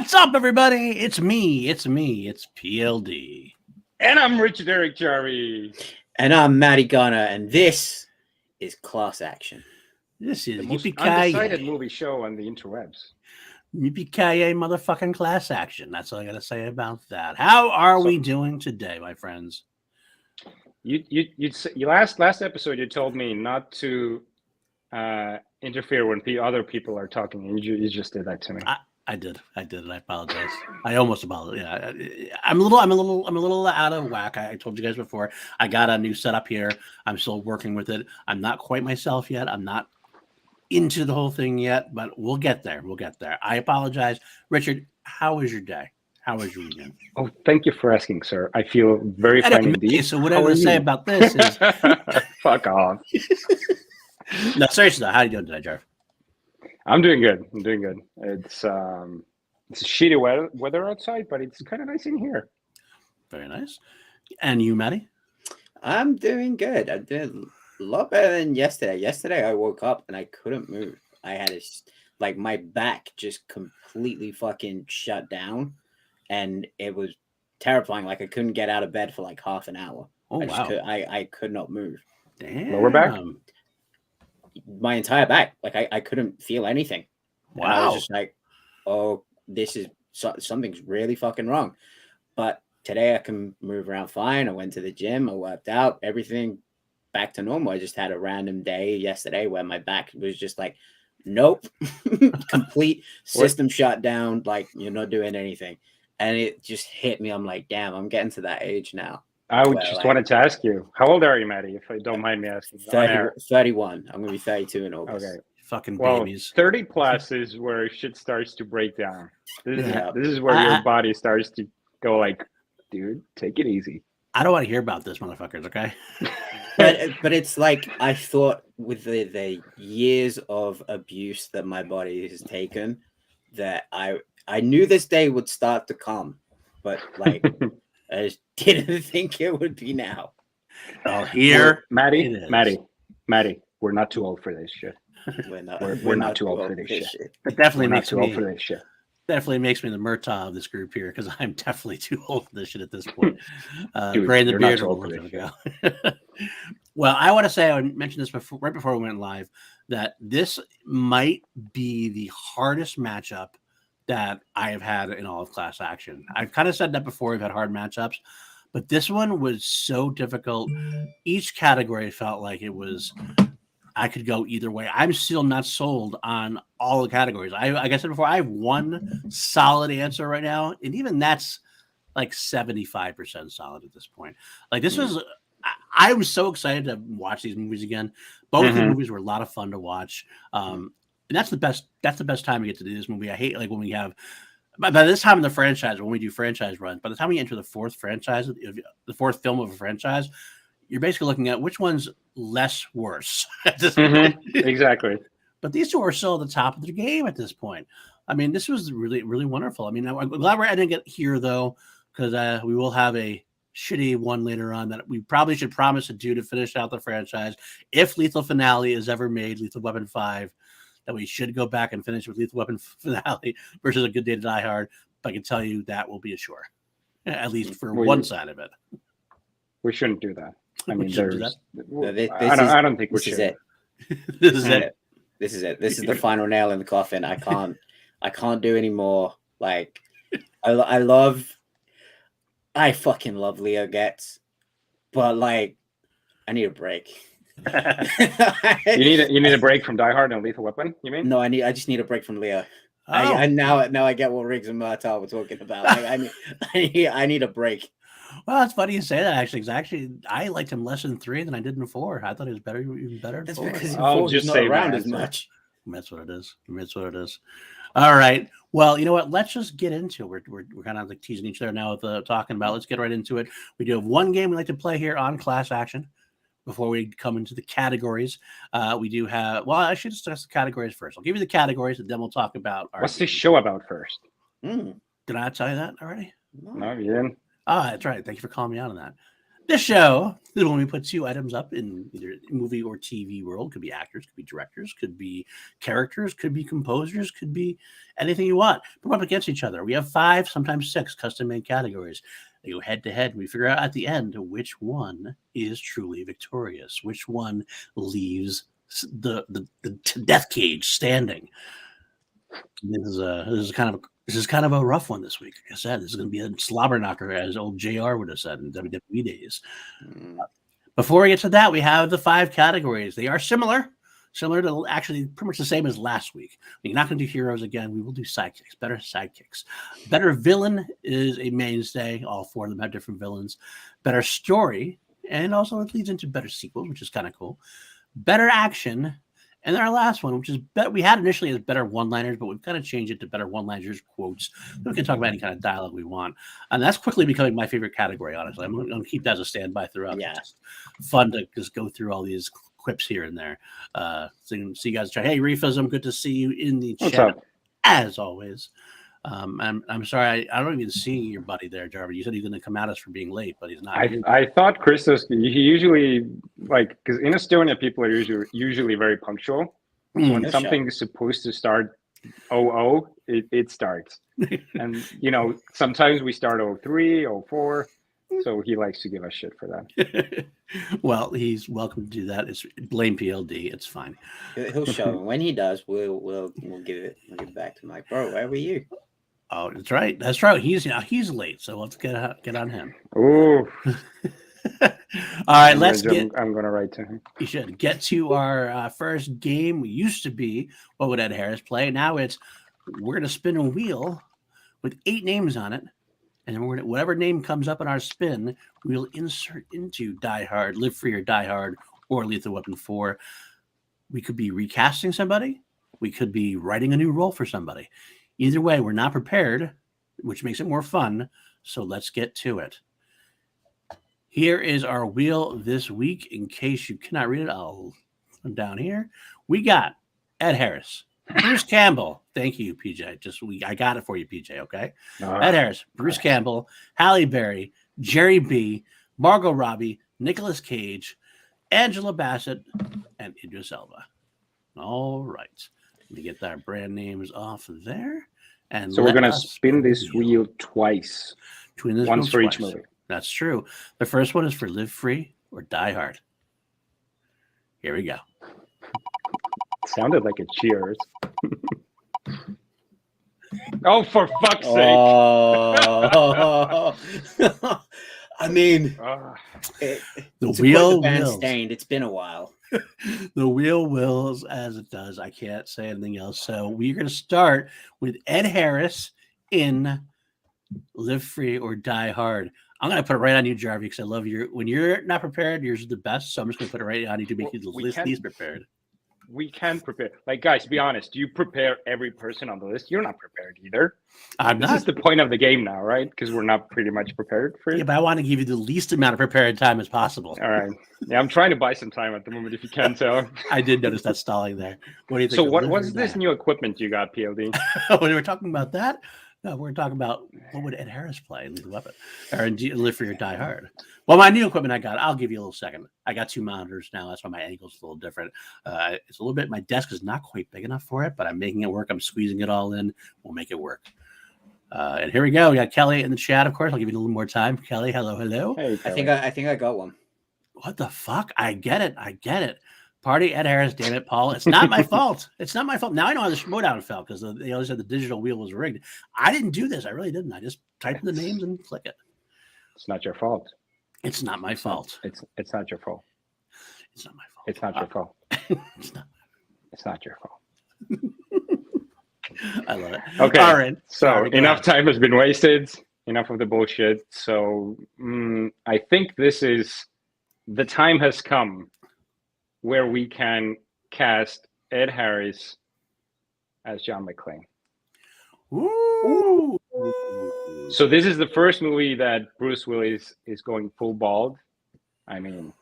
What's up, everybody? It's me. It's PLD. And I'm Richard-Erik Jarvi. And I'm Matty, and this is Class Action. This is The most Yippee-ki-yay. undecided movie show on the interwebs. Yippee-ki-yay, motherfucking Class Action. That's all I got to say about that. How are we doing today, my friends? You last episode you told me not to interfere when other people are talking, and you just did that to me. I did. I apologize. I almost apologized. Yeah, I'm a little out of whack. I told you guys before. I got a new setup here. I'm still working with it. I'm not quite myself yet. I'm not into the whole thing yet, but we'll get there. I apologize, Richard. How was your day? How was your weekend? Oh, thank you for asking, sir. I feel very fine indeed. So what I want to say about this is, fuck off. No, seriously though, how are you doing today, Jarv? I'm doing good. It's shitty weather outside, but it's kind of nice in here. Very nice. And you, Matty? I'm doing good. I'm doing a lot better than yesterday. Yesterday, I woke up and I couldn't move. I had my back just completely fucking shut down, and it was terrifying. Like I couldn't get out of bed for like half an hour. Oh, wow. I could not move. Damn. Lower back? My entire back. Like I couldn't feel anything. Wow. And I was just like, oh, this is something's really fucking wrong. But today I can move around fine. I went to the gym. I worked out. Everything back to normal. I just had a random day yesterday where my back was just like, nope, complete system shut down. Like you're not doing anything. And it just hit me. I'm like, damn, I'm getting to that age now. I wanted to ask you, how old are you, Matty, if I don't mind me asking? 31. I'm going to be 32 in August. Okay. Fucking babies. 30 plus is where shit starts to break down. This is where your body starts to go like, dude, take it easy. I don't want to hear about this, motherfuckers, okay? but it's like, I thought with the years of abuse that my body has taken, that I knew this day would start to come, but like... I just didn't think it would be now. Oh, here, Matty, we're not too old for this shit. We're not too old for this shit. It definitely makes me too old for this shit. Definitely makes me the Murtaugh of this group here because I'm definitely too old for this shit at this point. Dude, Brand the you're beard not too old for this ago. Well, I want to say I mentioned this right before we went live that this might be the hardest matchup that I have had in all of Class Action. I've kind of said that before. We've had hard matchups, but this one was so difficult. Each category felt like it was, I could go either way. I'm still not sold on all the categories. Like I said before, I have one solid answer right now, and even that's like 75% solid at this point. Like this was, I was so excited to watch these movies again. Both the movies were a lot of fun to watch. And that's the best time we get to do this movie. I hate like when we have by this time in the franchise, when we do franchise runs, by the time we enter the fourth franchise, the fourth film of a franchise, you're basically looking at which one's less worse at this point. Exactly. But these two are still at the top of their game at this point. I mean, this was really, really wonderful. I mean, I'm glad I didn't get here though, because we will have a shitty one later on that we probably should promise to do to finish out the franchise. If Lethal Finale is ever made, Lethal Weapon 5, that we should go back and finish with Lethal Weapon Finale versus A Good Day to Die Hard. But I can tell you that will be a sure, at least for one side of it. We shouldn't do that. I mean, I don't think we should. This is it. This is the final nail in the coffin. I can't do any more. Like, I fucking love Leo Getz, but like, I need a break. You need a break from Die Hard and Lethal Weapon, you mean? No, I just need a break from Leo. Oh. Now I get what Riggs and Murtaugh were talking about. Like, I need a break. Well, it's funny you say that actually, because I liked him less in 3 than I did in 4. I thought he was even better in 4. That's because in I'll 4 just he's say not around that, as much. That's what it is. All right. Well, you know what? Let's just get into it. We're kind of like teasing each other now with talking about. Let's get right into it. We do have one game we like to play here on Class Action. Before we come into the categories, we do have. Well, I should discuss the categories first. I'll give you the categories, and then we'll talk about. What's this show about first? Did I tell you that already? No, you didn't. Ah, that's right. Thank you for calling me out on that. This show is when we put two items up in either movie or TV world. Could be actors, could be directors, could be characters, could be composers, could be anything you want. Put them up against each other. We have 5, sometimes 6 custom-made categories. They go head-to-head. We figure out at the end which one is truly victorious, which one leaves the death cage standing. This is kind of a rough one this week. Like I said, this is going to be a slobber knocker, as old JR would have said in WWE days. Before we get to that, we have the 5 categories. They are similar to actually pretty much the same as last week. We're not going to do heroes again. We will do sidekicks, better sidekicks. Better villain is a mainstay. All 4 of them have different villains. Better story, and also it leads into better sequel, which is kind of cool. Better action. And then our last one, which is we had initially as better one-liners, but we've kind of changed it to better one-liners, quotes. We can talk about any kind of dialogue we want. And that's quickly becoming my favorite category, honestly. I'm going to keep that as a standby throughout. Yeah. It's fun to just go through all these clips here and there. So you can see you guys try. Hey, Refism, good to see you in the chat, as always. I'm sorry, I don't even see your buddy there, Jarvi. You said he's going to come at us for being late, but he's not. I thought Chris was. He usually because in Estonia people are usually very punctual. When something is supposed to start 00, it starts, and sometimes we start 03, 04. So he likes to give us shit for that. Well, he's welcome to do that. It's blame PLD. It's fine. He'll show. When he does, we'll give it back to Mike. Bro, where were you? Oh, that's right. That's right. He's late, so we'll have to get on him. Oh. All right, I'm going to write to him. You should get to our first game. We used to be what would Ed Harris play? Now we're going to spin a wheel with 8 names on it, and then whatever name comes up in our spin, we'll insert into Die Hard, Live Free or Die Hard, or Lethal Weapon 4. We could be recasting somebody. We could be writing a new role for somebody. Either way, we're not prepared, which makes it more fun. So let's get to it. Here is our wheel this week. In case you cannot read it, I'll put down here. We got Ed Harris, Bruce Campbell. Thank you, PJ. I got it for you, PJ. Okay. Ed Harris, Bruce Campbell, Halle Berry, Jerry B, Margot Robbie, Nicolas Cage, Angela Bassett, and Idris Elba. All right. Let me get our brand names off of there. And so we're going to spin this wheel twice. Once for each movie. That's true. The first one is for Live Free or Die Hard. Here we go. Sounded like a Cheers. Oh, for fuck's sake. I mean, the wheel wills. Stained. It's been a while. The wheel wills as it does. I can't say anything else. So we're going to start with Ed Harris in Live Free or Die Hard. I'm going to put it right on you, Jarvi, because I love your. When you're not prepared, yours is the best. So I'm just going to put it right on you to make you the least prepared. We can prepare. Like, guys, be honest. Do you prepare every person on the list? You're not prepared either. I'm not. This is the point of the game now, right? Because we're not pretty much prepared for it. Yeah, but I want to give you the least amount of prepared time as possible. All right. Yeah, I'm trying to buy some time at the moment, if you can tell. I did notice that stalling there. What do you think? So what's this new equipment you got, PLD? When we're talking about that, no, we're talking about what would Ed Harris play in Lethal Weapon or in Live Free or Die Hard. Well, my new equipment I'll give you a little second. I got 2 monitors now. That's why my angle's a little different. It's a little bit, my desk is not quite big enough for it, but I'm making it work. I'm squeezing it all in. We'll make it work. And here we go. We got Kelly in the chat, of course. I'll give you a little more time. Kelly, hello. Hey, Kelly. I think I got one. What the fuck? I get it. Party Ed Harris, damn it, Paul. It's not my fault. It's not my fault. Now I know how the Schmodown felt because they always said the digital wheel was rigged. I didn't do this. I really didn't. I just typed in the names and click it. It's not your fault. It's not my fault. It's not your fault. It's not my fault. It's not your fault. It's not your fault. I love it. Okay. All right. So enough time has been wasted. Enough of the bullshit. So I think the time has come where we can cast Ed Harris as John McClane. Ooh. So this is the first movie that Bruce Willis is going full bald. I mean,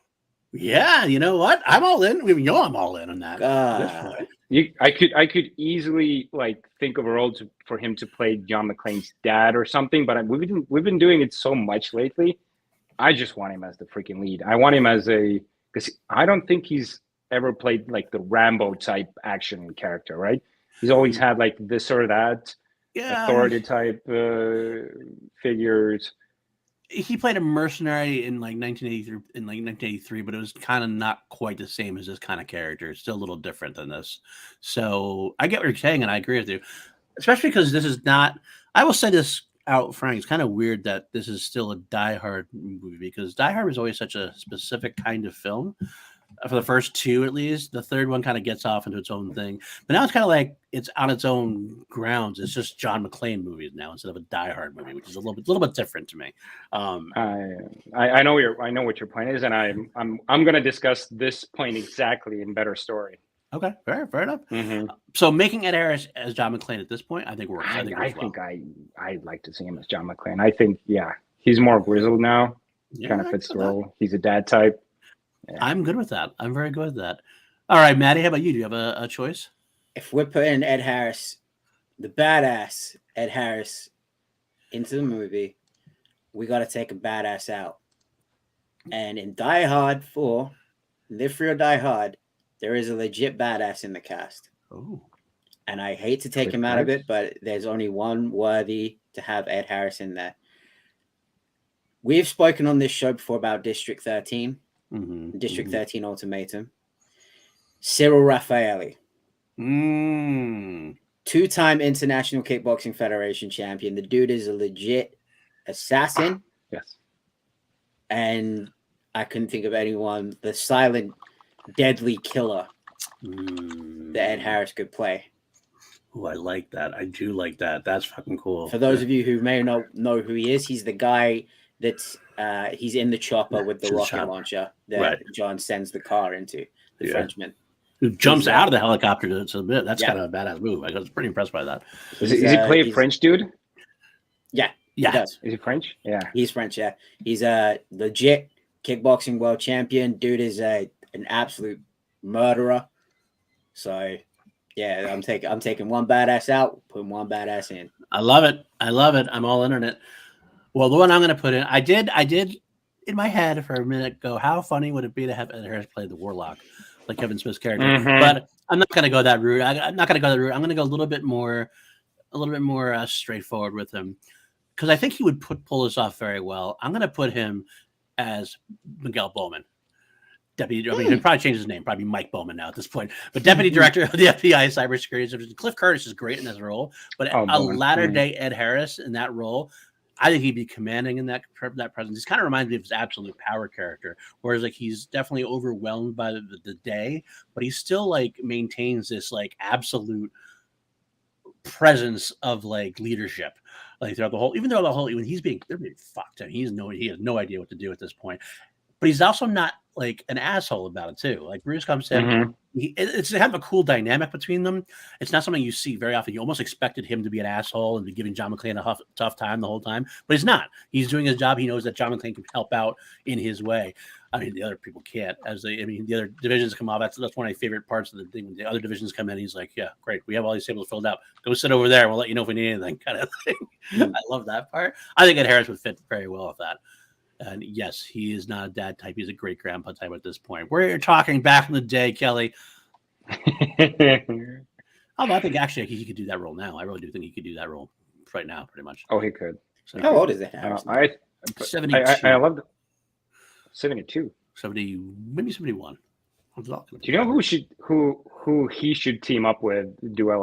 yeah, you know what? I'm all in. I'm all in on that. I could easily think of a role for him to play John McClane's dad or something, but we've been doing it so much lately I just want him as the freaking lead. I want him as because I don't think he's ever played like the Rambo type action character, right? He's always had like this or that authority type figures. He played a mercenary in like 1983, but it was kind of not quite the same as this kind of character. It's still a little different than this. So I get what you're saying, and I agree with you, especially because this is not. I will say this out front. It's kind of weird that this is still a Die Hard movie because Die Hard was always such a specific kind of film. For the first two, at least, the third one kind of gets off into its own thing. But now it's kind of like it's on its own grounds. It's just John McClane movies now instead of a Die Hard movie, which is a little bit different to me. I know what your point is, and I'm going to discuss this point exactly in Better Story. Okay, fair enough. Mm-hmm. So making Ed Harris as John McClane at this point, I think works. I'd like to see him as John McClane. I think he's more grizzled now. Yeah, kind of fits the role. He's a dad type. Yeah. I'm good with that. I'm very good with that. All right, Matty, how about you? Do you have a choice? If we're putting Ed Harris, the badass Ed Harris, into the movie, we got to take a badass out. And in Die Hard 4, Live Free or Die Hard, there is a legit badass in the cast. Oh. And I hate to take him out of it, but there's only one worthy to have Ed Harris in there. We've spoken on this show before about District 13. Mm-hmm. District 13 Ultimatum. Cyril Raffaelli. 2-time International Kickboxing Federation champion. The dude is a legit assassin. Yes. And I couldn't think of anyone, the silent, deadly killer that Ed Harris could play. Oh, I like that. I do like that. That's fucking cool. For those of you who may not know who he is, he's the guy that's he's in the chopper with the rocket launcher that John sends the car into, the Frenchman. Who jumps out of the helicopter to a bit. That's kind of a badass move. I was pretty impressed by that. Is he play a French dude? Yeah. Yeah. He does. Is he French? Yeah. He's French, yeah. He's a legit kickboxing world champion. Dude is an absolute murderer. So yeah, I'm taking one badass out, putting one badass in. I love it. I'm all in on it. Well, the one I'm going to put in, I did in my head for a minute go, how funny would it be to have Ed Harris play the Warlock, like Kevin Smith's character? Mm-hmm. But I'm not going to go that route. I'm not going to go that route. I'm going to go a little bit more straightforward with him because I think he would pull this off very well. I'm going to put him as Miguel Bowman. Deputy, I mean, he'd probably change his name, probably Mike Bowman now at this point. But Deputy Director of the FBI Cybersecurity Division. Cliff Curtis is great in his role, but a latter-day Ed Harris in that role, I think he'd be commanding in that presence. He kind of reminds me of his absolute power character, whereas like he's definitely overwhelmed by the day, but he still like maintains this like absolute presence of like leadership, like throughout the whole. Even though when they're being fucked, and he has no idea what to do at this point. But he's also not like an asshole about it too. Like Bruce comes in, it's kind of a cool dynamic between them. It's not something you see very often. You almost expected him to be an asshole and be giving John McClane a tough time the whole time, but he's not. He's doing his job. He knows that John McClane can help out in his way. I mean, the other people can't. The other divisions come off. That's one of my favorite parts of the thing. When the other divisions come in, he's like, "Yeah, great. We have all these tables filled out. Go sit over there. We'll let you know if we need anything." Kind of thing. I love that part. I think Ed Harris would fit very well with that. And yes, he is not a dad type. He's a great grandpa type at this point. We're talking back in the day, Kelly. Although I think actually he could do that role now. I really do think he could do that role right now, pretty much. Oh, he could. So, how old is it? 72. I love it. 72. 70, maybe 71. Do you know who he should team up with? Do a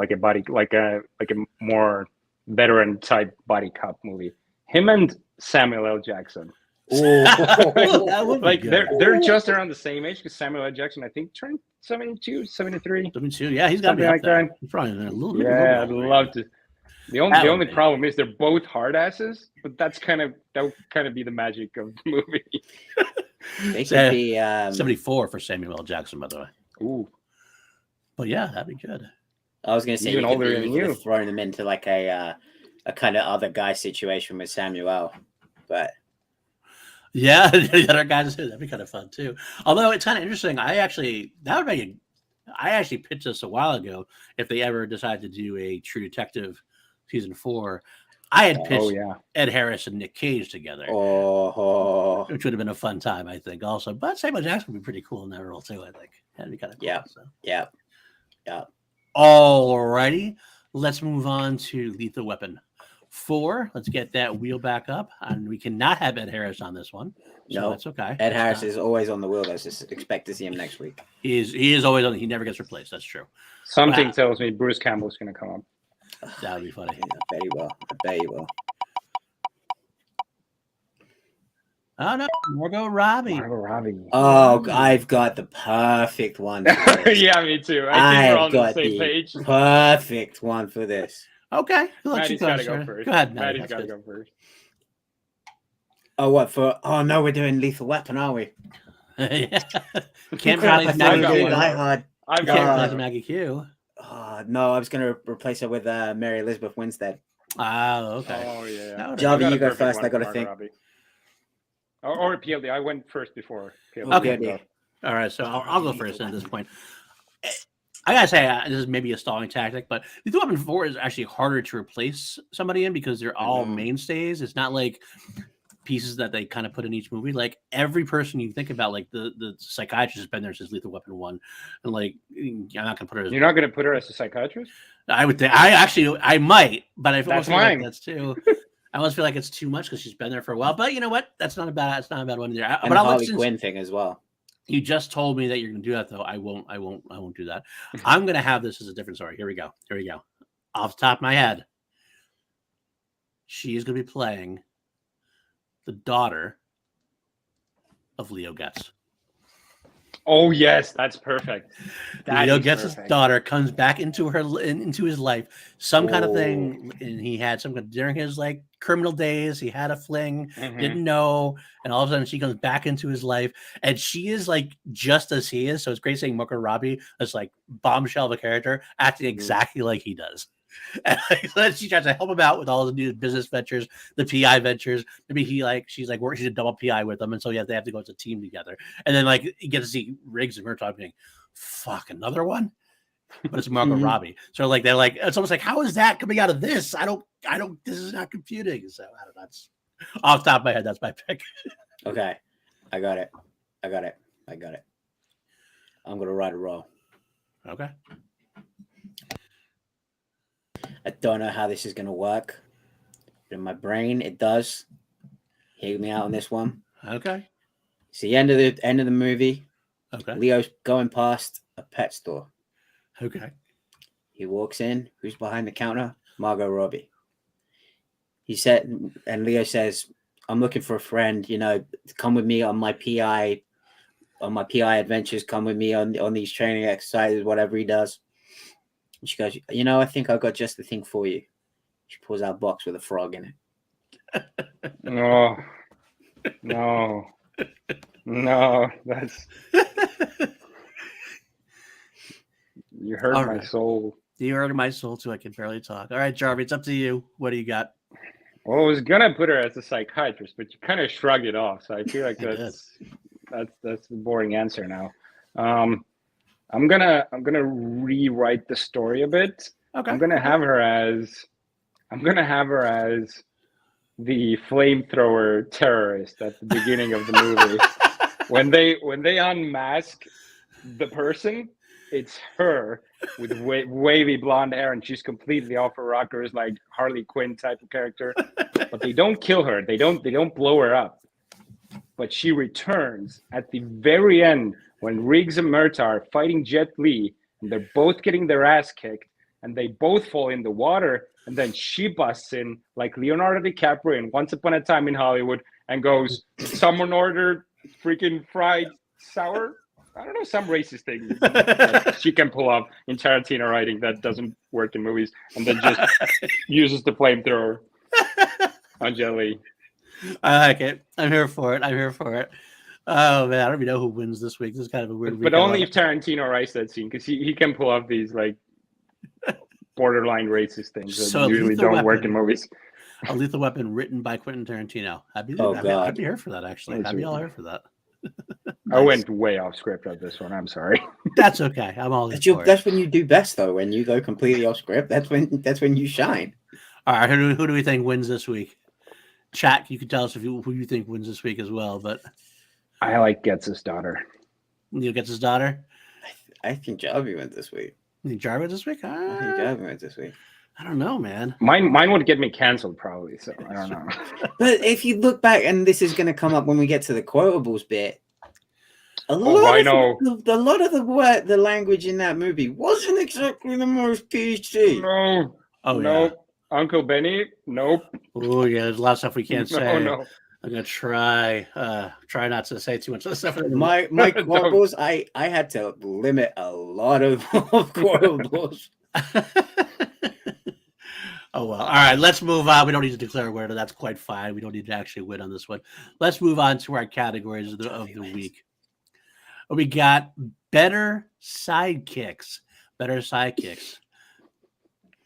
more veteran type buddy cop movie. Him and Samuel L. Jackson. Like they're just around the same age because Samuel L. Jackson, I think, turned 72, 73. 72. Yeah, he's got to be like there. that. He's probably a little bit. Yeah, I'd love to. The only problem is they're both hard asses, but that would kind of be the magic of the movie. They could be 74 for Samuel L. Jackson, by the way. Ooh. But yeah, that'd be good. I was going to say even older than you, throwing them into like a kind of other guy situation with Samuel, but. Yeah, the other guys, that'd be kind of fun too. Although it's kind of interesting. I actually pitched this a while ago. If they ever decide to do a True Detective season 4, I had pitched Ed Harris and Nick Cage together. Oh, which would have been a fun time, I think, also. But Samuel Jackson would be pretty cool in that role too. I think that'd be kind of cool. Yeah. So. yeah. Alrighty, let's move on to Lethal Weapon 4. Let's get that wheel back up, and we cannot have Ed Harris on this one. So No, that's okay. Ed Harris is always on the wheel. Let's just expect to see him next week. He is always on. He never gets replaced. That's true. Something tells me Bruce Campbell's going to come up. That would be funny. I bet he will. Oh no, Margot Robbie. Margot Robbie. Oh, I've got the perfect one. Yeah, me too. I think we're on the same page. Perfect one for this. Okay, Maddie's got to go first. Go ahead, Maddie. Maddie's got to go first. Oh, what for? Oh no, we're doing Lethal Weapon, are we? Can't Crap, replace I thought we Maggie were got doing Q. one. Die Hard. I've Can't got replace Maggie Q. Oh, no, I was going to replace her with Mary Elizabeth Winstead. Oh, okay. Oh, yeah. That would've- Jarvi, you go perfect first. one I got to for think. Margot Robbie. Or PLD. I went first before PLD. Okay. PLD. All right, so I'll go first at this point. I gotta say, this is maybe a stalling tactic, but Lethal Weapon 4 is actually harder to replace somebody in because they're all mainstays. It's not like pieces that they kind of put in each movie. Like every person you think about, like the psychiatrist has been there since Lethal Weapon 1, and like I'm not gonna put her as You're not going to put her as a psychiatrist? I would think I might, but I almost feel like fine. that's too. I almost feel like it's too much because she's been there for a while. But you know what? That's not a bad one either. And But the I'll Harley since Quinn thing as well. you just told me that you're going to do that, though. I won't do that. I'm going to have this as a different story. Here we go. Off the top of my head, she is going to be playing the daughter of Leo Getz. Oh, yes. That's perfect. Leo Getz's daughter comes back into his life, some kind of thing, and he had some during his like criminal days. He had a fling, didn't know, and all of a sudden she comes back into his life, and she is like just as he is. So it's great seeing Margot Robbie as like bombshell of a character acting exactly like he does. And like, she tries to help him out with all the new business ventures, the PI ventures. Maybe she's a double PI with them, and so they have to go as a team together. And then like you get to see Riggs and Murtaugh being, fuck, another one, but it's Margot Robbie. So like they're like, it's almost like, how is that coming out of this? I don't. This is not computing. So I don't know. That's off the top of my head. That's my pick. Okay, I got it. I'm gonna ride a roll. Okay. I don't know how this is going to work, but in my brain, it does. Hear me out on this one. Okay. It's the end of the movie. Okay. Leo's going past a pet store. Okay. He walks in. Who's behind the counter? Margot Robbie. He said, and Leo says, "I'm looking for a friend. You know, come with me on my PI adventures. Come with me on these training exercises, whatever he does." And she goes, "You know, I think I've got just the thing for you." She pulls out a box with a frog in it. No, that's you hurt All my right. soul. You hurt my soul too. I can barely talk. All right, Jarvi, it's up to you. What do you got? Well, I was gonna put her as a psychiatrist, but you kind of shrugged it off. So I feel like that's the boring answer now. I'm gonna rewrite the story a bit. Okay. I'm gonna have her as the flamethrower terrorist at the beginning of the movie. when they unmask the person, it's her with wavy blonde hair, and she's completely off her rockers, like Harley Quinn type of character. But they don't kill her. They don't blow her up. But she returns at the very end when Riggs and Murtaugh are fighting Jet Li, and they're both getting their ass kicked, and they both fall in the water, and then she busts in like Leonardo DiCaprio in Once Upon a Time in Hollywood and goes, "Someone ordered freaking fried sour." I don't know, some racist thing that she can pull up in Tarantino writing that doesn't work in movies, and then just uses the flamethrower on Jet Li. I like it. I'm here for it. Oh man, I don't even know who wins this week. This is kind of a weird. But only if Tarantino writes that scene, because he can pull off these like borderline racist things that usually don't work in movies. A Lethal Weapon written by Quentin Tarantino. I'd be here for that. Actually, I'd be all here for that. Nice. I went way off script on this one. I'm sorry. That's okay. I'm all. That's when you do best, though. When you go completely off script, that's when you shine. All right, who do we think wins this week? Chat, you can tell us who you think wins this week as well. But I like Getz's daughter. Leo gets his daughter. I think Jarvi went this week. You think Jarvi this week? I think Jarvi went this week. I don't know, man. Mine would get me canceled probably, so I don't know. But if you look back, and this is going to come up when we get to the quotables bit, a lot of the language in that movie wasn't exactly the most PG. No. Oh, no. yeah. Uncle Benny? Nope. Oh, yeah. There's a lot of stuff we can't say. No. I'm going to try not to say too much of the stuff. My quotables, I had to limit a lot of quotables. Oh, well. All right, let's move on. We don't need to declare a winner. That's quite fine. We don't need to actually win on this one. Let's move on to our categories of the week. We got better sidekicks. Better sidekicks.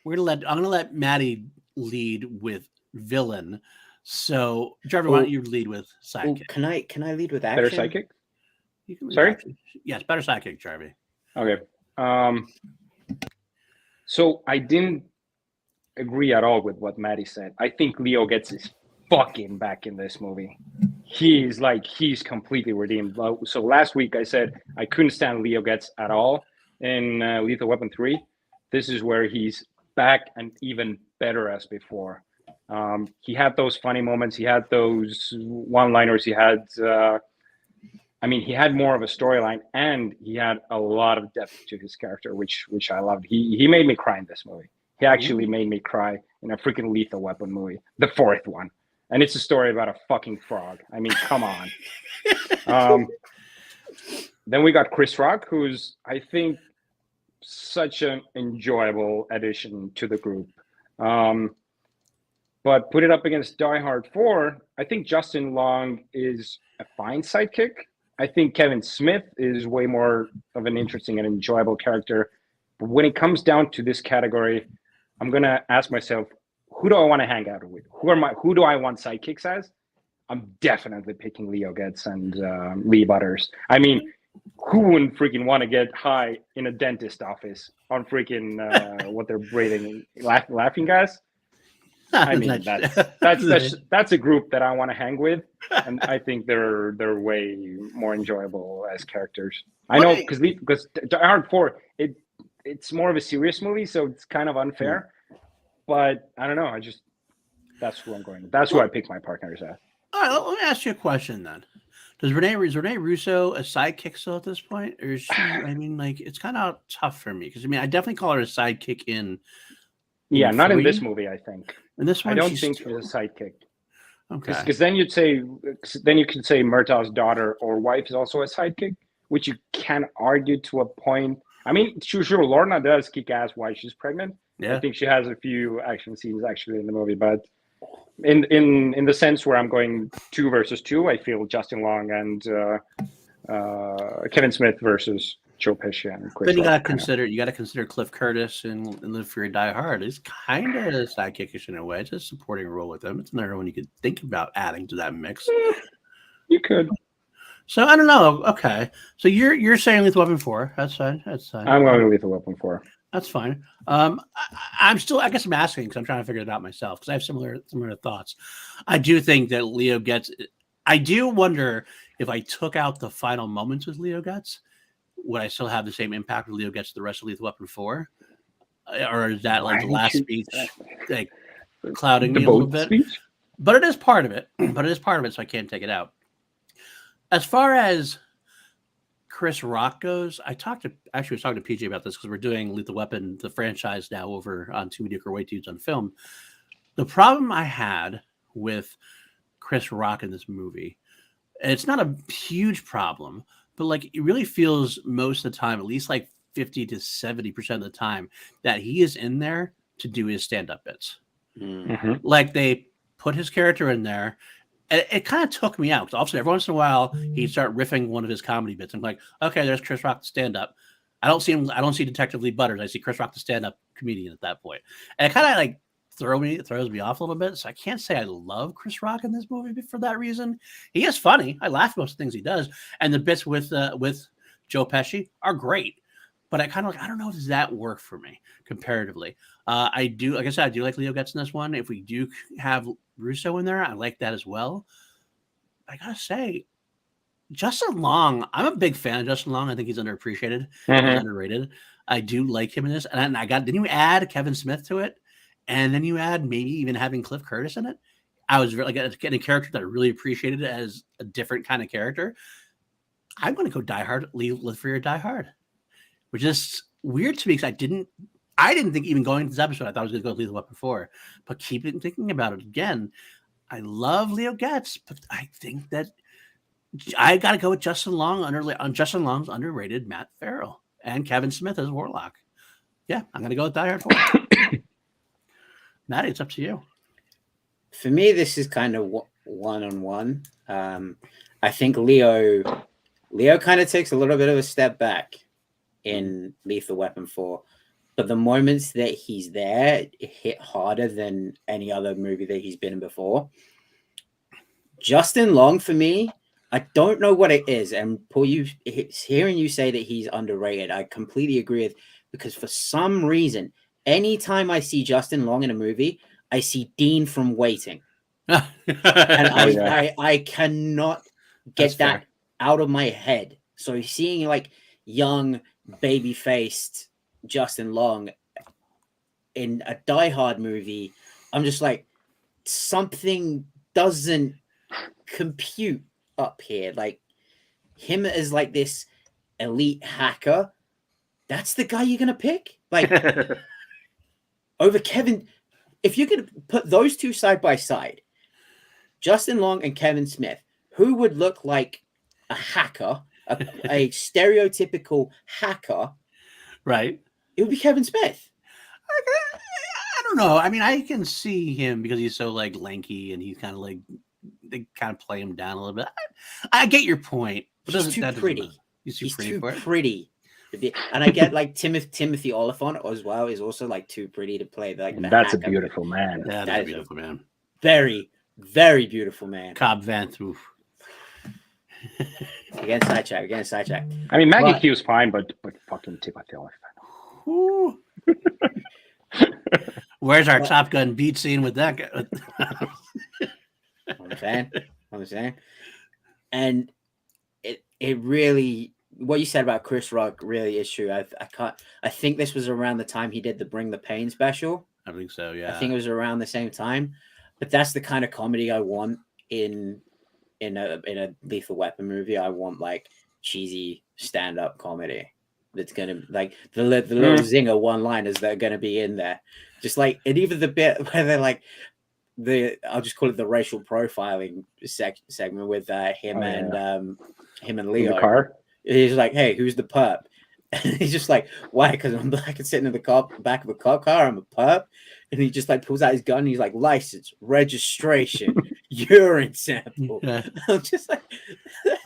I'm gonna let Matty lead with villain. So, Jarvi, why don't you lead with sidekick? Oh, can I lead with action? Better sidekick? You can lead Sorry? action. Yes, better sidekick, Jarvi. Okay. So I didn't agree at all with what Matty said. I think Leo gets his fucking back in this movie. He's completely redeemed. So last week I said I couldn't stand Leo Getz at all in Lethal Weapon 3. This is where he's back and even better as before. He had those funny moments. He had those one-liners. He had more of a storyline, and he had a lot of depth to his character, which I loved. He made me cry in this movie. He actually made me cry in a freaking Lethal Weapon movie, the fourth one. And it's a story about a fucking frog. I mean, come on. Then we got Chris Rock, who's, I think, such an enjoyable addition to the group. But put it up against Die Hard 4, I think Justin Long is a fine sidekick. I think Kevin Smith is way more of an interesting and enjoyable character. But when it comes down to this category, I'm going to ask myself, who do I want to hang out with? Who do I want sidekicks as? I'm definitely picking Leo Getz and Lee Butters. I mean, who wouldn't freaking want to get high in a dentist office on freaking what they're breathing, laughing gas? I mean, that's a group that I want to hang with, and I think they're way more enjoyable as characters. I know because Die Hard 4, it's more of a serious movie, so it's kind of unfair. But I don't know. That's who I'm going. That's who I pick my partners at. All right, let me ask you a question then. Is Renee Russo a sidekick still at this point, or is she? I mean, like, it's kind of tough for me because I definitely call her a sidekick in. Yeah, not in this movie. I think. In this one, I don't think she's a sidekick. Okay. Because then you could say Murtaugh's daughter or wife is also a sidekick, which you can argue to a point. I mean, sure, Lorna does kick ass while she's pregnant. Yeah. I think she has a few action scenes actually in the movie, but in the sense where I'm going 2 versus 2, I feel Justin Long and Kevin Smith versus Joe Pesci and Chris. Then you got to consider Cliff Curtis in Live Free or Die Hard. He's kind of sidekickish in a way. It's a supporting role with him. It's another one you could think about adding to that mix. You could. So I don't know. Okay, so you're saying Lethal Weapon 4? That's fine. I'm going to Lethal Weapon 4. That's fine. I'm still. I guess I'm asking because I'm trying to figure it out myself because I have similar thoughts. I do think that Leo Getz. I do wonder if I took out the final moments with Leo Getz, would I still have the same impact with Leo Getz the rest of Lethal Weapon 4, or is that like the last speech like clouding me a little bit? Speech? But it is part of it. So I can't take it out. As far as Chris Rock goes, I was talking to PJ about this because we're doing Lethal Weapon, the franchise, now over on Two Mediocre White Dudes on Film. The problem I had with Chris Rock in this movie, and it's not a huge problem, but like it really feels most of the time, at least like 50 to 70% of the time, that he is in there to do his stand-up bits. Mm-hmm. Like they put his character in there. And it kind of took me out because obviously every once in a while he'd start riffing one of his comedy bits. I'm like, okay, there's Chris Rock to stand up. I don't see him. I don't see Detective Lee Butters. I see Chris Rock the stand up comedian at that point. And it kind of like throws me off a little bit. So I can't say I love Chris Rock in this movie for that reason. He is funny. I laugh at most of the things he does, and the bits with Joe Pesci are great. But I kind of I don't know, does that work for me comparatively? I do, like I said, I do like Leo Getz in this one. If we do have Russo in there. I like that as well. I gotta say, Justin Long, I'm a big fan of Justin Long. I think he's underappreciated. Mhm. He's underrated. I do like him in this. And then you add Kevin Smith to it, and then you add maybe even having Cliff Curtis in it. I was really getting a character that I really appreciated as a different kind of character. I'm going to go Die Hard, Live Free or Die Hard, which is weird to me because I didn't think even going to this episode, I thought I was going to go with Lethal Weapon 4, but keep thinking about it again. I love Leo Getz, but I think that I got to go with Justin Long Justin Long's underrated Matt Farrell and Kevin Smith as Warlock. Yeah, I'm going to go with Die Hard 4. Matty, it's up to you. For me, this is kind of one-on-one. I think Leo kind of takes a little bit of a step back in Lethal Weapon 4. But the moments that he's there hit harder than any other movie that he's been in before. Justin Long, for me, I don't know what it is. And Paul, hearing you say that he's underrated, I completely agree with, because for some reason, anytime I see Justin Long in a movie, I see Dean from Waiting. And I cannot get that out of my head. So seeing like young, baby-faced Justin Long in a Die Hard movie, I'm just like, something doesn't compute up here. Like, him as like this elite hacker, that's the guy you're gonna pick? Like, over Kevin, if you're gonna put those two side by side, Justin Long and Kevin Smith, who would look like a hacker, a stereotypical hacker? Right. It would be Kevin Smith. I don't know. I mean, I can see him because he's so like lanky and he's kind of like, they kind of play him down a little bit. I get your point. But He's too pretty. He's too pretty. And I get like Timothy Oliphant as well is also like too pretty to play. Like that's a beautiful man. Yeah, that's a beautiful man. Very, very beautiful man. Cobb Vanth. Again, sidetrack. I mean, Maggie Q's fine, but fucking Timothy Oliphant. Where's our Top Gun beat scene with that guy? I'm saying. And it really, what you said about Chris Rock really is true. I think this was around the time he did the Bring the Pain special. I think so, yeah. I think it was around the same time. But that's the kind of comedy I want in a Lethal Weapon movie. I want like cheesy stand-up comedy that's gonna like the little zinger one-liners that are gonna be in there. Just like, and even the bit where they're like I'll just call it the racial profiling segment with him and Leo. In the car? He's like, "Hey, who's the perp?" And he's just like, "Why? Because I'm black and sitting in the back of a cop car. I'm a perp." And he just like pulls out his gun. And he's like, "License, registration, urine sample." Yeah. I'm just like,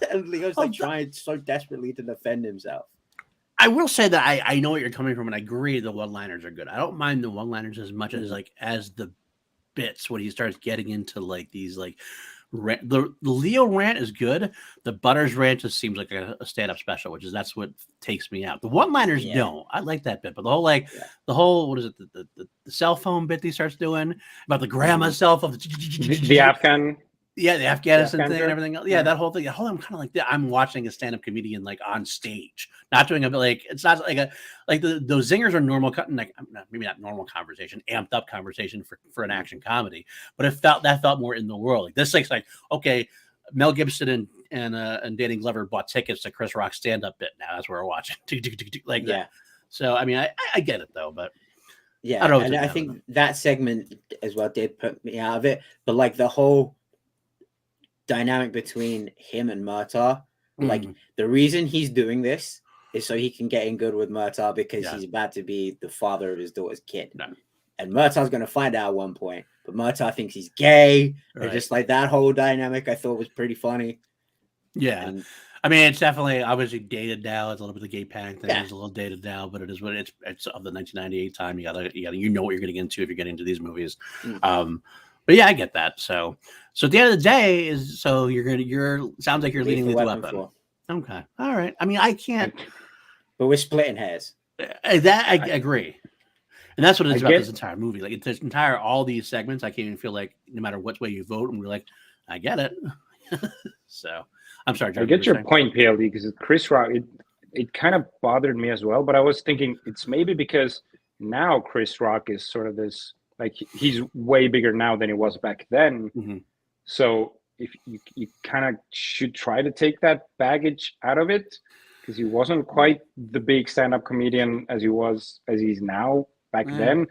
and Leo's like trying so desperately to defend himself. I will say that I know what you're coming from, and I agree the one-liners are good. I don't mind the one-liners as much as the bits when he starts getting into like these like the Leo rant is good. The Butters rant just seems like a stand-up special, that's what takes me out. The one-liners don't. I like that bit, but the whole what is it, the cell phone bit he starts doing about the grandma's cell phone, the Afghan. Yeah, the Afghanistan thing and everything else. Yeah, that whole thing. I'm kind of like that. I'm watching a stand-up comedian like on stage, not doing a bit like it's not like those zingers are normal, like maybe not normal conversation, amped up conversation for an action comedy, but that felt more in the world. Like this, like okay, Mel Gibson and Danny Glover bought tickets to Chris Rock's stand-up bit. Now that's where we're watching like that. So I mean, I get it though, but yeah, I think that segment as well did put me out of it. But like the whole dynamic between him and Murtaugh, like the reason he's doing this is so he can get in good with Murtaugh because he's about to be the father of his daughter's kid. And Murtaugh's going to find out at one point, but Murtaugh thinks he's gay. Right. And just like that whole dynamic I thought was pretty funny. Yeah. And, I mean, it's definitely obviously dated now. It's a little bit of the gay panic thing. It's a little dated now, but it is what it's of the 1998 time. You know what you're getting into if you're getting into these movies. But yeah, I get that. So at the end of the day sounds like you're leading with Weapon. Okay. All right. I mean, I can't. But we're splitting hairs. That I agree. And that's what it is I about get- this entire movie. Like this entire, all these segments, I can't even feel like no matter what way you vote, and we're like, I get it. So I'm sorry, Jarvi, I you get were your saying? point, PLD, because Chris Rock, it kind of bothered me as well. But I was thinking it's maybe because now Chris Rock is sort of this, like he's way bigger now than he was back then. Mhm. So if you kind of should try to take that baggage out of it, because he wasn't quite the big stand-up comedian as he's now back then.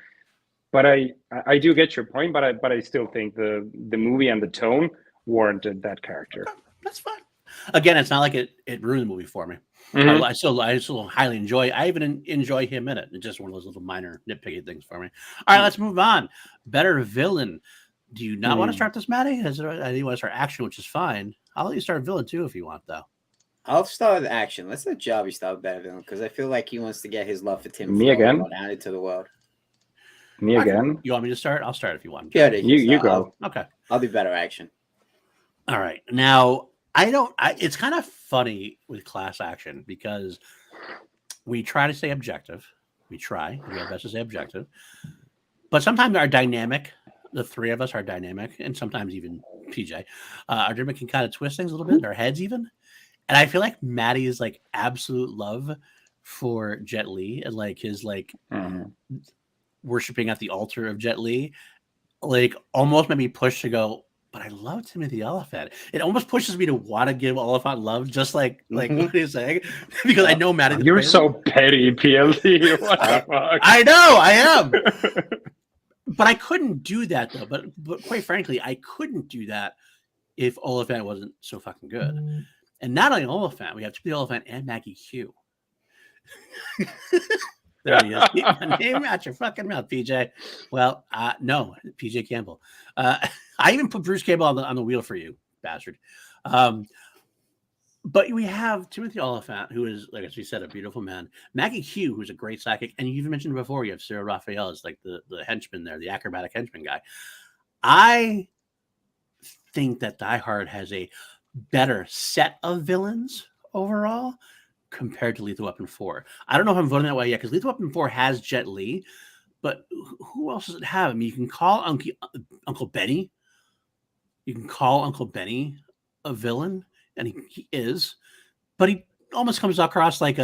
But I do get your point, but I still think the movie and the tone warranted that character. That's fine. Again, it's not like it ruined the movie for me. Mhm. I still highly enjoy. I even enjoy him in it. It's just one of those little minor nitpicky things for me. All right, let's move on. Better villain. Do you not want to start this, Matty? I do want to start action, which is fine. I'll let you start villain too if you want, though. I'll start with action. Let's let Jarvi start with better villain because I feel like he wants to get his love for Tim Me again? out into the world. Me again? You want me to start? I'll start if you want. Yeah, You go. Okay. I'll do better action. All right. Now, it's kind of funny with class action because we try to stay objective. We do our best to stay objective. But sometimes our dynamic, the three of us are dynamic, and sometimes even PJ, our dynamic can kind of twist things a little bit, our heads even. And I feel like Matty is like absolute love for Jet Li and like his like worshiping at the altar of Jet Li, like almost made me push to go, but I love Timothy Oliphant. It almost pushes me to want to give Oliphant love, just like what he's saying, because I know Matty. You're so petty, PLD. What the fuck? I know, I am. But I couldn't do that though. But quite frankly, I couldn't do that if Oliphant wasn't so fucking good. And not only Oliphant, we have Timothy Oliphant and Maggie Q. There he is. Keep my name out your fucking mouth, PJ. Well, no, PJ Campbell. I even put Bruce Campbell on the wheel for you, bastard. But we have Timothy Oliphant, who is, like as we said, a beautiful man. Maggie Q, who's a great psychic, and you even mentioned before, you have Cyril Raphael as like the henchman there, the acrobatic henchman guy. I think that Die Hard has a better set of villains overall compared to Lethal Weapon 4. I don't know if I'm voting that way yet because Lethal Weapon 4 has Jet Li, but who else does it have? I mean, you can call Uncle Benny. You can call Uncle Benny a villain, and he is, but he almost comes across like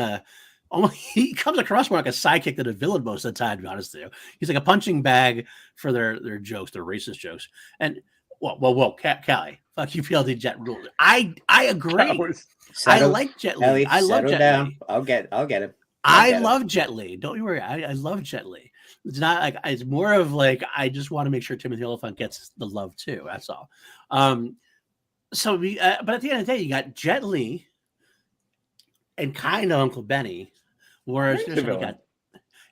he comes across more like a sidekick than a villain most of the time, to be honest with you. He's like a punching bag for their jokes, their racist jokes. And whoa, Callie, fuck you, PLD Jet rule. I agree. I like Jet Li. Ellie, I love Jet down. Li. I'll get him. I love Jet Li. Don't you worry. I love Jet Li. It's not like it's more of like I just want to make sure Timothy Oliphant gets the love too. That's all. So we, but at the end of the day, you got Jet Li and kind of Uncle Benny, whereas you got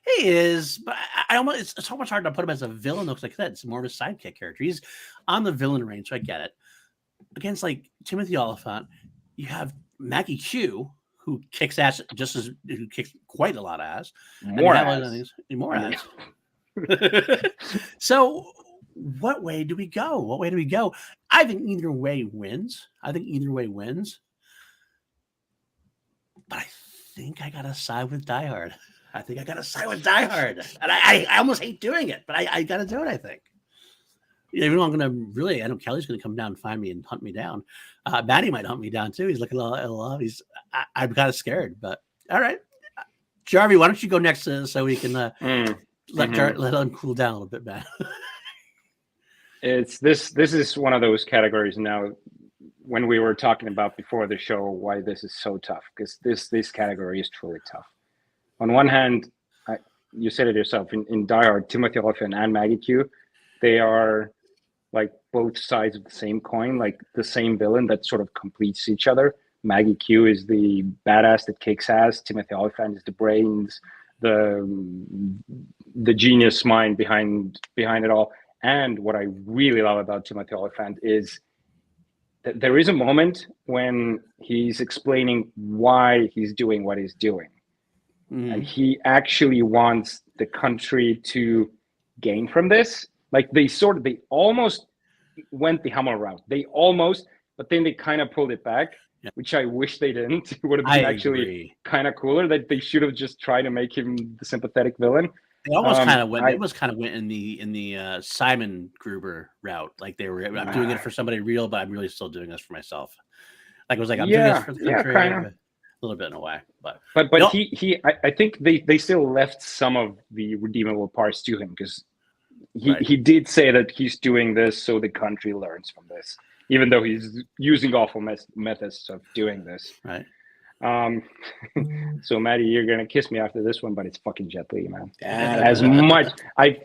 he is, but I almost it's so much hard to put him as a villain. Looks like that. It's more of a sidekick character. He's on the villain range, so I get it. Against like Timothy Oliphant, you have Maggie Q, who kicks ass who kicks quite a lot of ass. More ass. So what way do we go? I think either way wins. But I think I gotta side with Die Hard. And I almost hate doing it, but I gotta do it, I think. Even though I know Kelly's gonna come down and find me and hunt me down. Matty might hunt me down too. He's looking a little I'm kind of scared, but all right. Jarvi, why don't you go next so we can let him cool down a little bit, man. This is one of those categories now when we were talking about before the show why this is so tough, because this category is truly tough. On one hand, you said it yourself, in Die Hard, Timothy Oliphant and Maggie Q, they are like both sides of the same coin, like the same villain that sort of completes each other. Maggie Q is the badass that kicks ass. Timothy Oliphant is the brains, the genius mind behind it all. And what I really love about Timothy Oliphant is that there is a moment when he's explaining why he's doing what he's doing. And he actually wants the country to gain from this. Like they almost went the Hammer route. But then they kind of pulled it back, which I wish they didn't. It would have been actually kind of cooler that they should have just tried to make him the sympathetic villain. They almost kind of went. It was kind of went in the Simon Gruber route. Like they were, I'm doing it for somebody real, but I'm really still doing this for myself. Like it was like I'm doing this for the country, kind of. a little bit in a way. But no. I think they still left some of the redeemable parts to him because he did say that he's doing this so the country learns from this, even though he's using awful methods of doing this. Right. So Matty, you're gonna kiss me after this one, but it's fucking Jet Li, man. As much I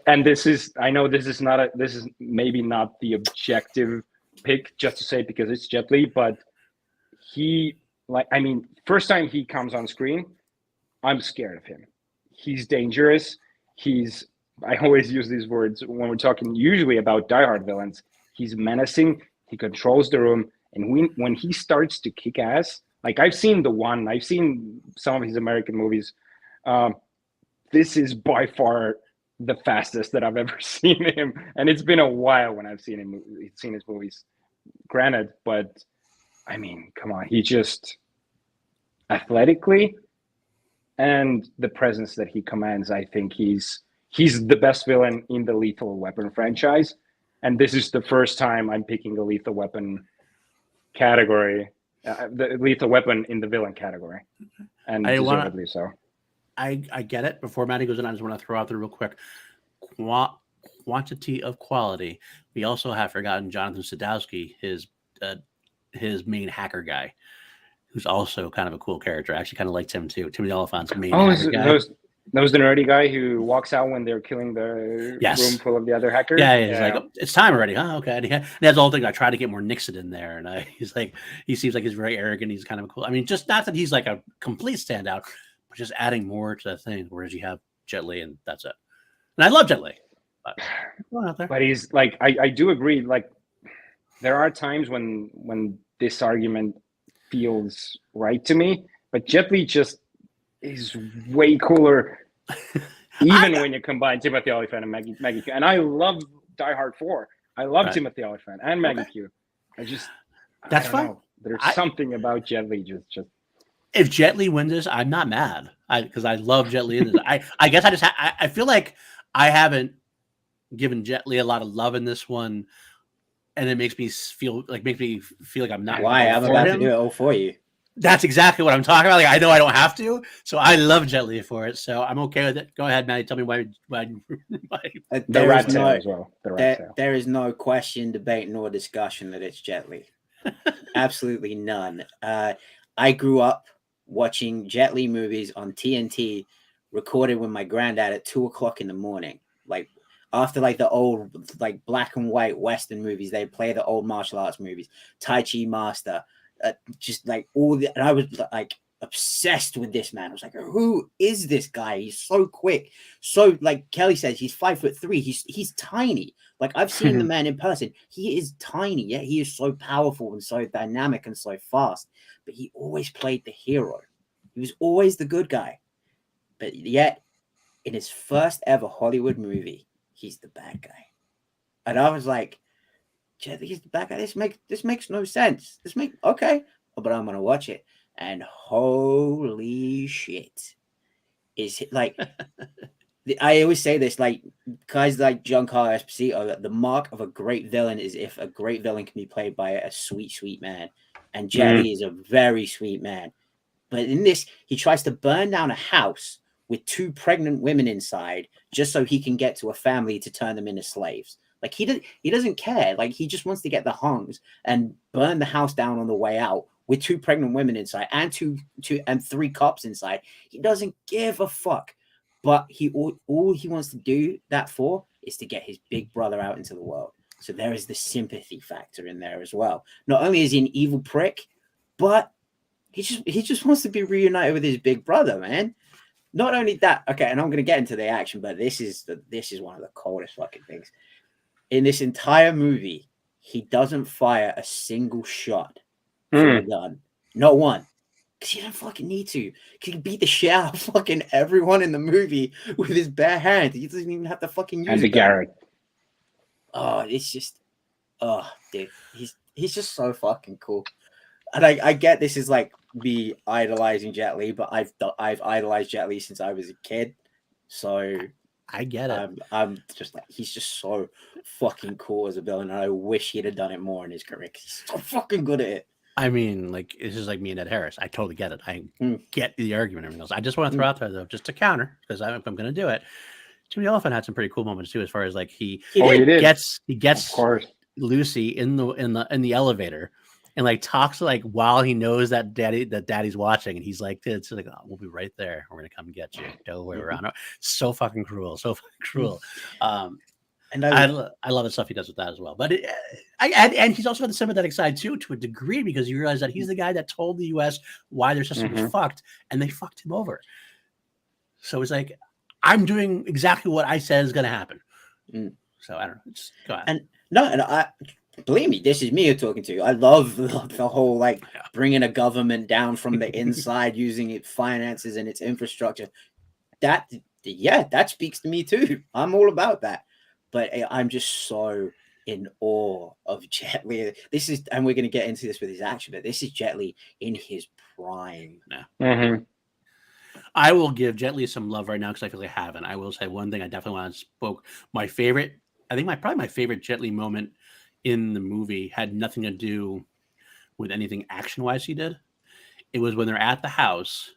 know this is maybe not the objective pick just to say it because it's Jet Li, but first time he comes on screen, I'm scared of him. He's dangerous. I always use these words when we're talking usually about diehard villains. He's menacing. He controls the room, and when he starts to kick ass. Like I've seen some of his American movies. This is by far the fastest that I've ever seen him, and it's been a while when I've seen his movies. Granted, but I mean, come on, he just athletically and the presence that he commands. I think he's the best villain in the Lethal Weapon franchise, and this is the first time I'm picking a Lethal Weapon category. The Lethal Weapon in the villain category, and deservedly so. I get it. Before Matty goes in, I just want to throw out there real quick. Quantity of quality. We also have forgotten Jonathan Sadowski, his main hacker guy, who's also kind of a cool character. I actually kind of liked him too. Timothy Oliphant's main hacker guy. That was the nerdy guy who walks out when they're killing the room full of the other hackers. Yeah, he's like, oh, it's time already. Huh? Okay. And that's the whole thing. I try to get more Nixon in there, and he seems like he's very arrogant. He's kind of cool. I mean, just not that he's like a complete standout, but just adding more to the thing. Whereas you have Jet Li, and that's it. And I love Jet Li. But he's like, I do agree. Like, there are times when this argument feels right to me, but Jet Li just is way cooler, even when you combine Timothy Oliphant and Maggie Q. And I love Die Hard 4. I love Timothy Oliphant and Maggie Q. That's fine. There's something about Jet Li just. If Jet Li wins this, I'm not mad. Because I love Jet Li in this. I guess I feel like I haven't given Jet Li a lot of love in this one, and it makes me feel like I'm not. Why? I'm about to do it all for you. That's exactly what I'm talking about. Like I know I don't have to, so I love Jet Li for it. So I'm okay with it. Go ahead, Matty. Tell me why there is no as well. There is no question, debate, nor discussion that it's Jet Li. Absolutely none. I grew up watching Jet Li movies on TNT, recorded with my granddad at 2:00 in the morning. Like after like the old like black and white Western movies, they play the old martial arts movies, Tai Chi Master. Just like and I was like obsessed with this man. I was like, who is this guy? He's so quick. So like Kelly says, he's 5'3". He's tiny. Like I've seen the man in person. He is tiny, yet he is so powerful and so dynamic and so fast. But he always played the hero. He was always the good guy. But yet, in his first ever Hollywood movie, he's the bad guy. And I was like, he's the bad guy. This makes no sense. Okay, but I'm gonna watch it, and holy shit, is it like I always say this, like guys like Giancarlo Esposito, the mark of a great villain is if a great villain can be played by a sweet man, and Jet Li is a very sweet man. But in this, he tries to burn down a house with 2 pregnant women inside just so he can get to a family to turn them into slaves. Like he doesn't care. Like he just wants to get the hungs and burn the house down on the way out with 2 pregnant women inside and 3 cops inside. He doesn't give a fuck. But all he wants to do that for is to get his big brother out into the world. So there is the sympathy factor in there as well. Not only is he an evil prick, but he just wants to be reunited with his big brother, man. Not only that, okay, and I'm gonna get into the action, but this is one of the coldest fucking things. In this entire movie, he doesn't fire a single shot from a gun. Not one. Because he doesn't fucking need to. He can beat the shit out of fucking everyone in the movie with his bare hands. He doesn't even have to fucking use it. Garrett. Oh, it's just... Oh, dude. He's just so fucking cool. And I get this is like me idolizing Jet Li, but I've idolized Jet Li since I was a kid. So I get it. I'm just like, he's just so fucking cool as a villain, and I wish he'd have done it more in his career. 'Cause he's so fucking good at it. I mean, like, this is like me and Ed Harris. I totally get it. I get the argument and everything else. I just want to throw out there, though, just to counter, because if I'm going to do it, Jimmy Elephant had some pretty cool moments too, as far as like he gets of course. Lucy in the elevator and like talks like while he knows that daddy's watching, and he's like, it's like, oh, we'll be right there. We're gonna come get you. Don't worry around. So fucking cruel. And I love the stuff he does with that as well. But and he's also got the sympathetic side too, to a degree, because you realize that he's the guy that told the U.S. why their system was fucked, and they fucked him over. So it's like, I'm doing exactly what I said is going to happen. So I don't know. Just go ahead. And I believe me, this is me you're talking to. I love the whole like bringing a government down from the inside, using its finances and its infrastructure. That speaks to me too. I'm all about that. But I'm just so in awe of Jet Li. This is, and we're going to get into this with his action, but this is Jet Li in his prime. Yeah. I will give Jet Li some love right now because I feel like I haven't. I will say one thing I definitely want to spoke. My favorite, I think probably my favorite Jet Li moment in the movie had nothing to do with anything action-wise he did. It was when they're at the house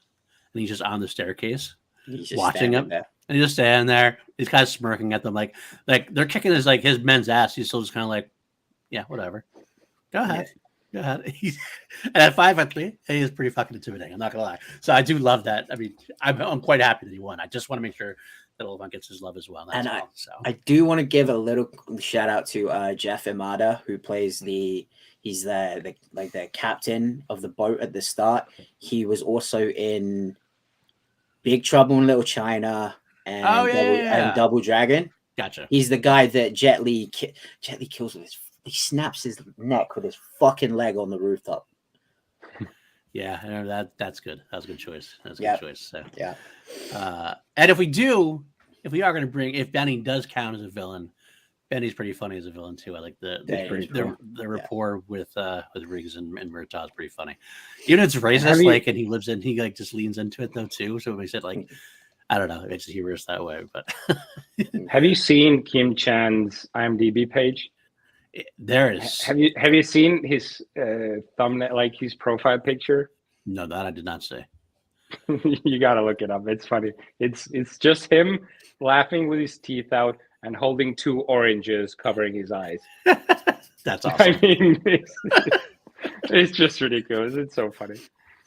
and he's just on the staircase watching them. And he's just standing there. He's kind of smirking at them like they're kicking his men's ass. He's still just kind of like, yeah, whatever. Go ahead. Go ahead. And at 5'3", he is pretty fucking intimidating. I'm not gonna lie. So I do love that. I mean, I'm quite happy that he won. I just want to make sure that Olivan gets his love as well. I do want to give a little shout out to Jeff Imada, who plays he's the captain of the boat at the start. He was also in Big Trouble in Little China and Double Dragon. Gotcha. He's the guy that Jet Li kills with he snaps his neck with his fucking leg on the rooftop. Yeah, I know that's good. That was a good choice. That's a good choice. So yeah. And if we are going to bring, if Benny does count as a villain, Benny's pretty funny as a villain too. I like the rapport with Riggs and Murtaugh is pretty funny. Even if it's racist, and he like just leans into it though too. So it makes it like, I don't know, it makes it humorous that way. But have you seen Kim Chan's IMDb page? There is. Have you seen his thumbnail, like his profile picture? No, that I did not see. You gotta look it up. It's funny. It's just him laughing with his teeth out and holding 2 oranges covering his eyes. That's awesome. I mean, it's just ridiculous. It's so funny.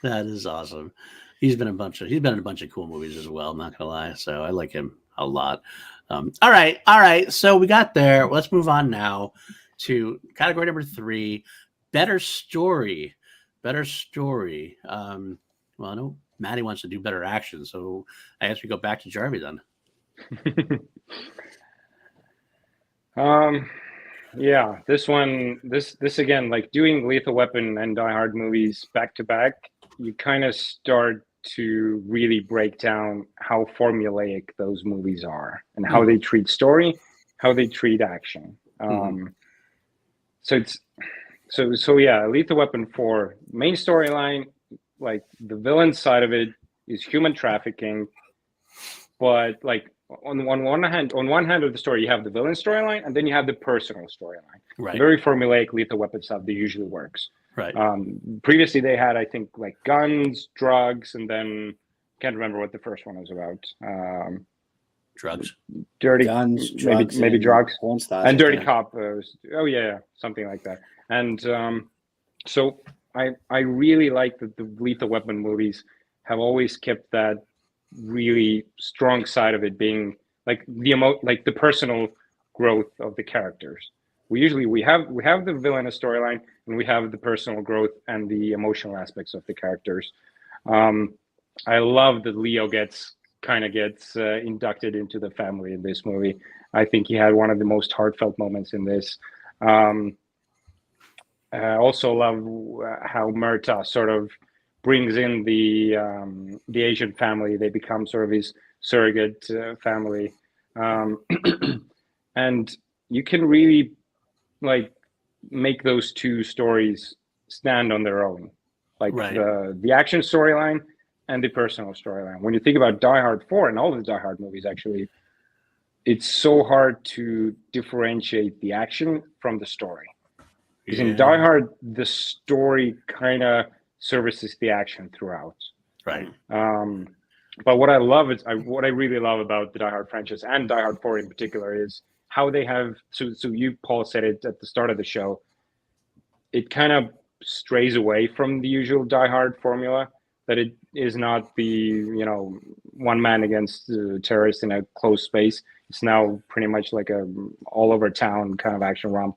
That is awesome. He's been in a bunch of cool movies as well. I'm not gonna lie. So I like him a lot. All right. So we got there. Let's move on now to category number 3, better story. Well, I know Matty wants to do better action, so I guess we go back to Jarvi then. Yeah, this again, like doing Lethal Weapon and Die Hard movies back to back, you kind of start to really break down how formulaic those movies are and how they treat story, how they treat action. So yeah, Lethal Weapon 4 main storyline, like the villain side of it is human trafficking, but like on one hand of the story you have the villain storyline, and then you have the personal storyline. Right. Very formulaic Lethal Weapon stuff that usually works. Right. Previously they had, I think, like guns, drugs, and then can't remember what the first one was about. Drugs, dirty guns, drugs, maybe drugs, and Dirty like Cop. Something like that. And so I really like that the Lethal Weapon movies have always kept that really strong side of it being like the personal growth of the characters. We have the villainous storyline, and we have the personal growth and the emotional aspects of the characters. I love that Leo gets inducted into the family in this movie. I think he had one of the most heartfelt moments in this. I also love how Murtaugh sort of brings in the Asian family. They become sort of his surrogate family, and you can really like make those two stories stand on their own, like right. the action storyline and the personal storyline. When you think about Die Hard 4 and all the Die Hard movies, actually, it's so hard to differentiate the action from the story. Because in Yeah. Die Hard, the story kind of services the action throughout. Right. But what I love is what I really love about the Die Hard franchise and Die Hard 4 in particular is how they have. So you, Paul, said it at the start of the show. It kind of strays away from the usual Die Hard formula. That it is not the one man against terrorists in a closed space. It's now pretty much like a all over town kind of action romp.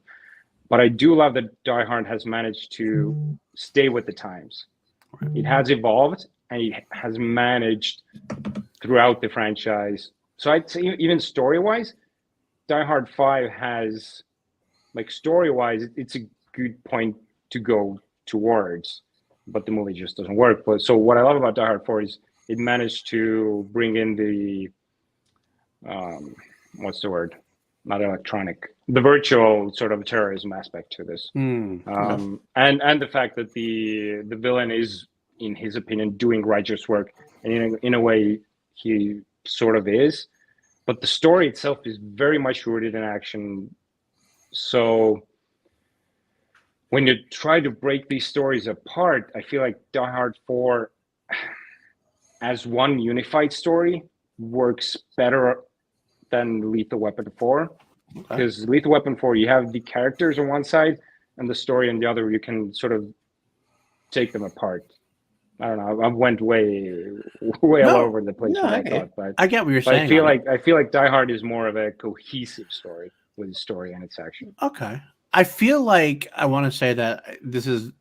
But I do love that Die Hard has managed to stay with the times. It has evolved and it has managed throughout the franchise. So I'd say even story-wise, Die Hard 5 has, like story-wise, it's a good point to go towards, but the movie just doesn't work. But so what I love about Die Hard 4 is it managed to bring in the, what's the word? Not electronic, the virtual sort of terrorism aspect to this. And the fact that the villain is, in his opinion, doing righteous work, and in a way he sort of is, but the story itself is very much rooted in action. So when you try to break these stories apart, I feel like Die Hard 4 as one unified story works better than Lethal Weapon 4. Because Lethal Weapon 4, you have the characters on one side and the story on the other. You can sort of take them apart. I don't know. I went way all over the place. I thought, but I get what you're saying. I feel like Die Hard is more of a cohesive story with its story and its action. Okay. I feel like I want to say that this is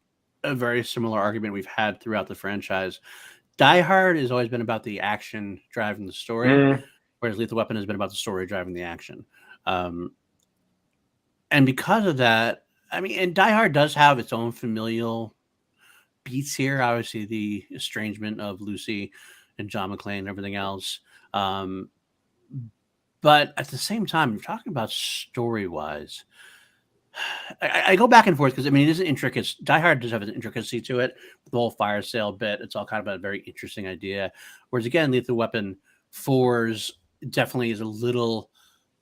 a very similar argument we've had throughout the franchise. Die Hard has always been about the action driving the story, whereas Lethal Weapon has been about the story driving the action. And because of that, I mean, and Die Hard does have its own familial beats here. Obviously, the estrangement of Lucy and John McClane and everything else. But at the same time, you're talking about story-wise. I go back and forth because, I mean, it is intricate. Die Hard does have an intricacy to it. The whole fire sale bit, it's all kind of a very interesting idea. Whereas, again, Lethal Weapon 4's definitely is a little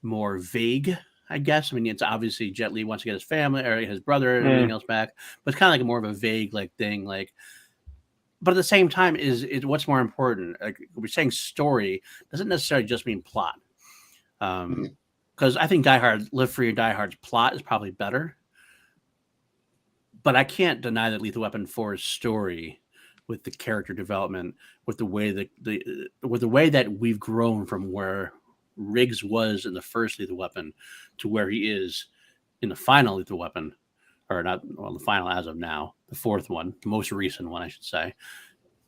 more vague, I guess. I mean, it's obviously Jet Li wants to get his family or his brother and everything else back, but it's kind of like more of a vague thing. But at the same time, is what's more important? Like we're saying, story doesn't necessarily just mean plot. Because I think Die Hard, Live Free or Die Hard's plot is probably better. But I can't deny that Lethal Weapon 4's story, with the character development, with the way that we've grown from where Riggs was in the first Lethal Weapon to where he is in the final Lethal Weapon, or not, well, the final as of now, the fourth one, the most recent one, I should say,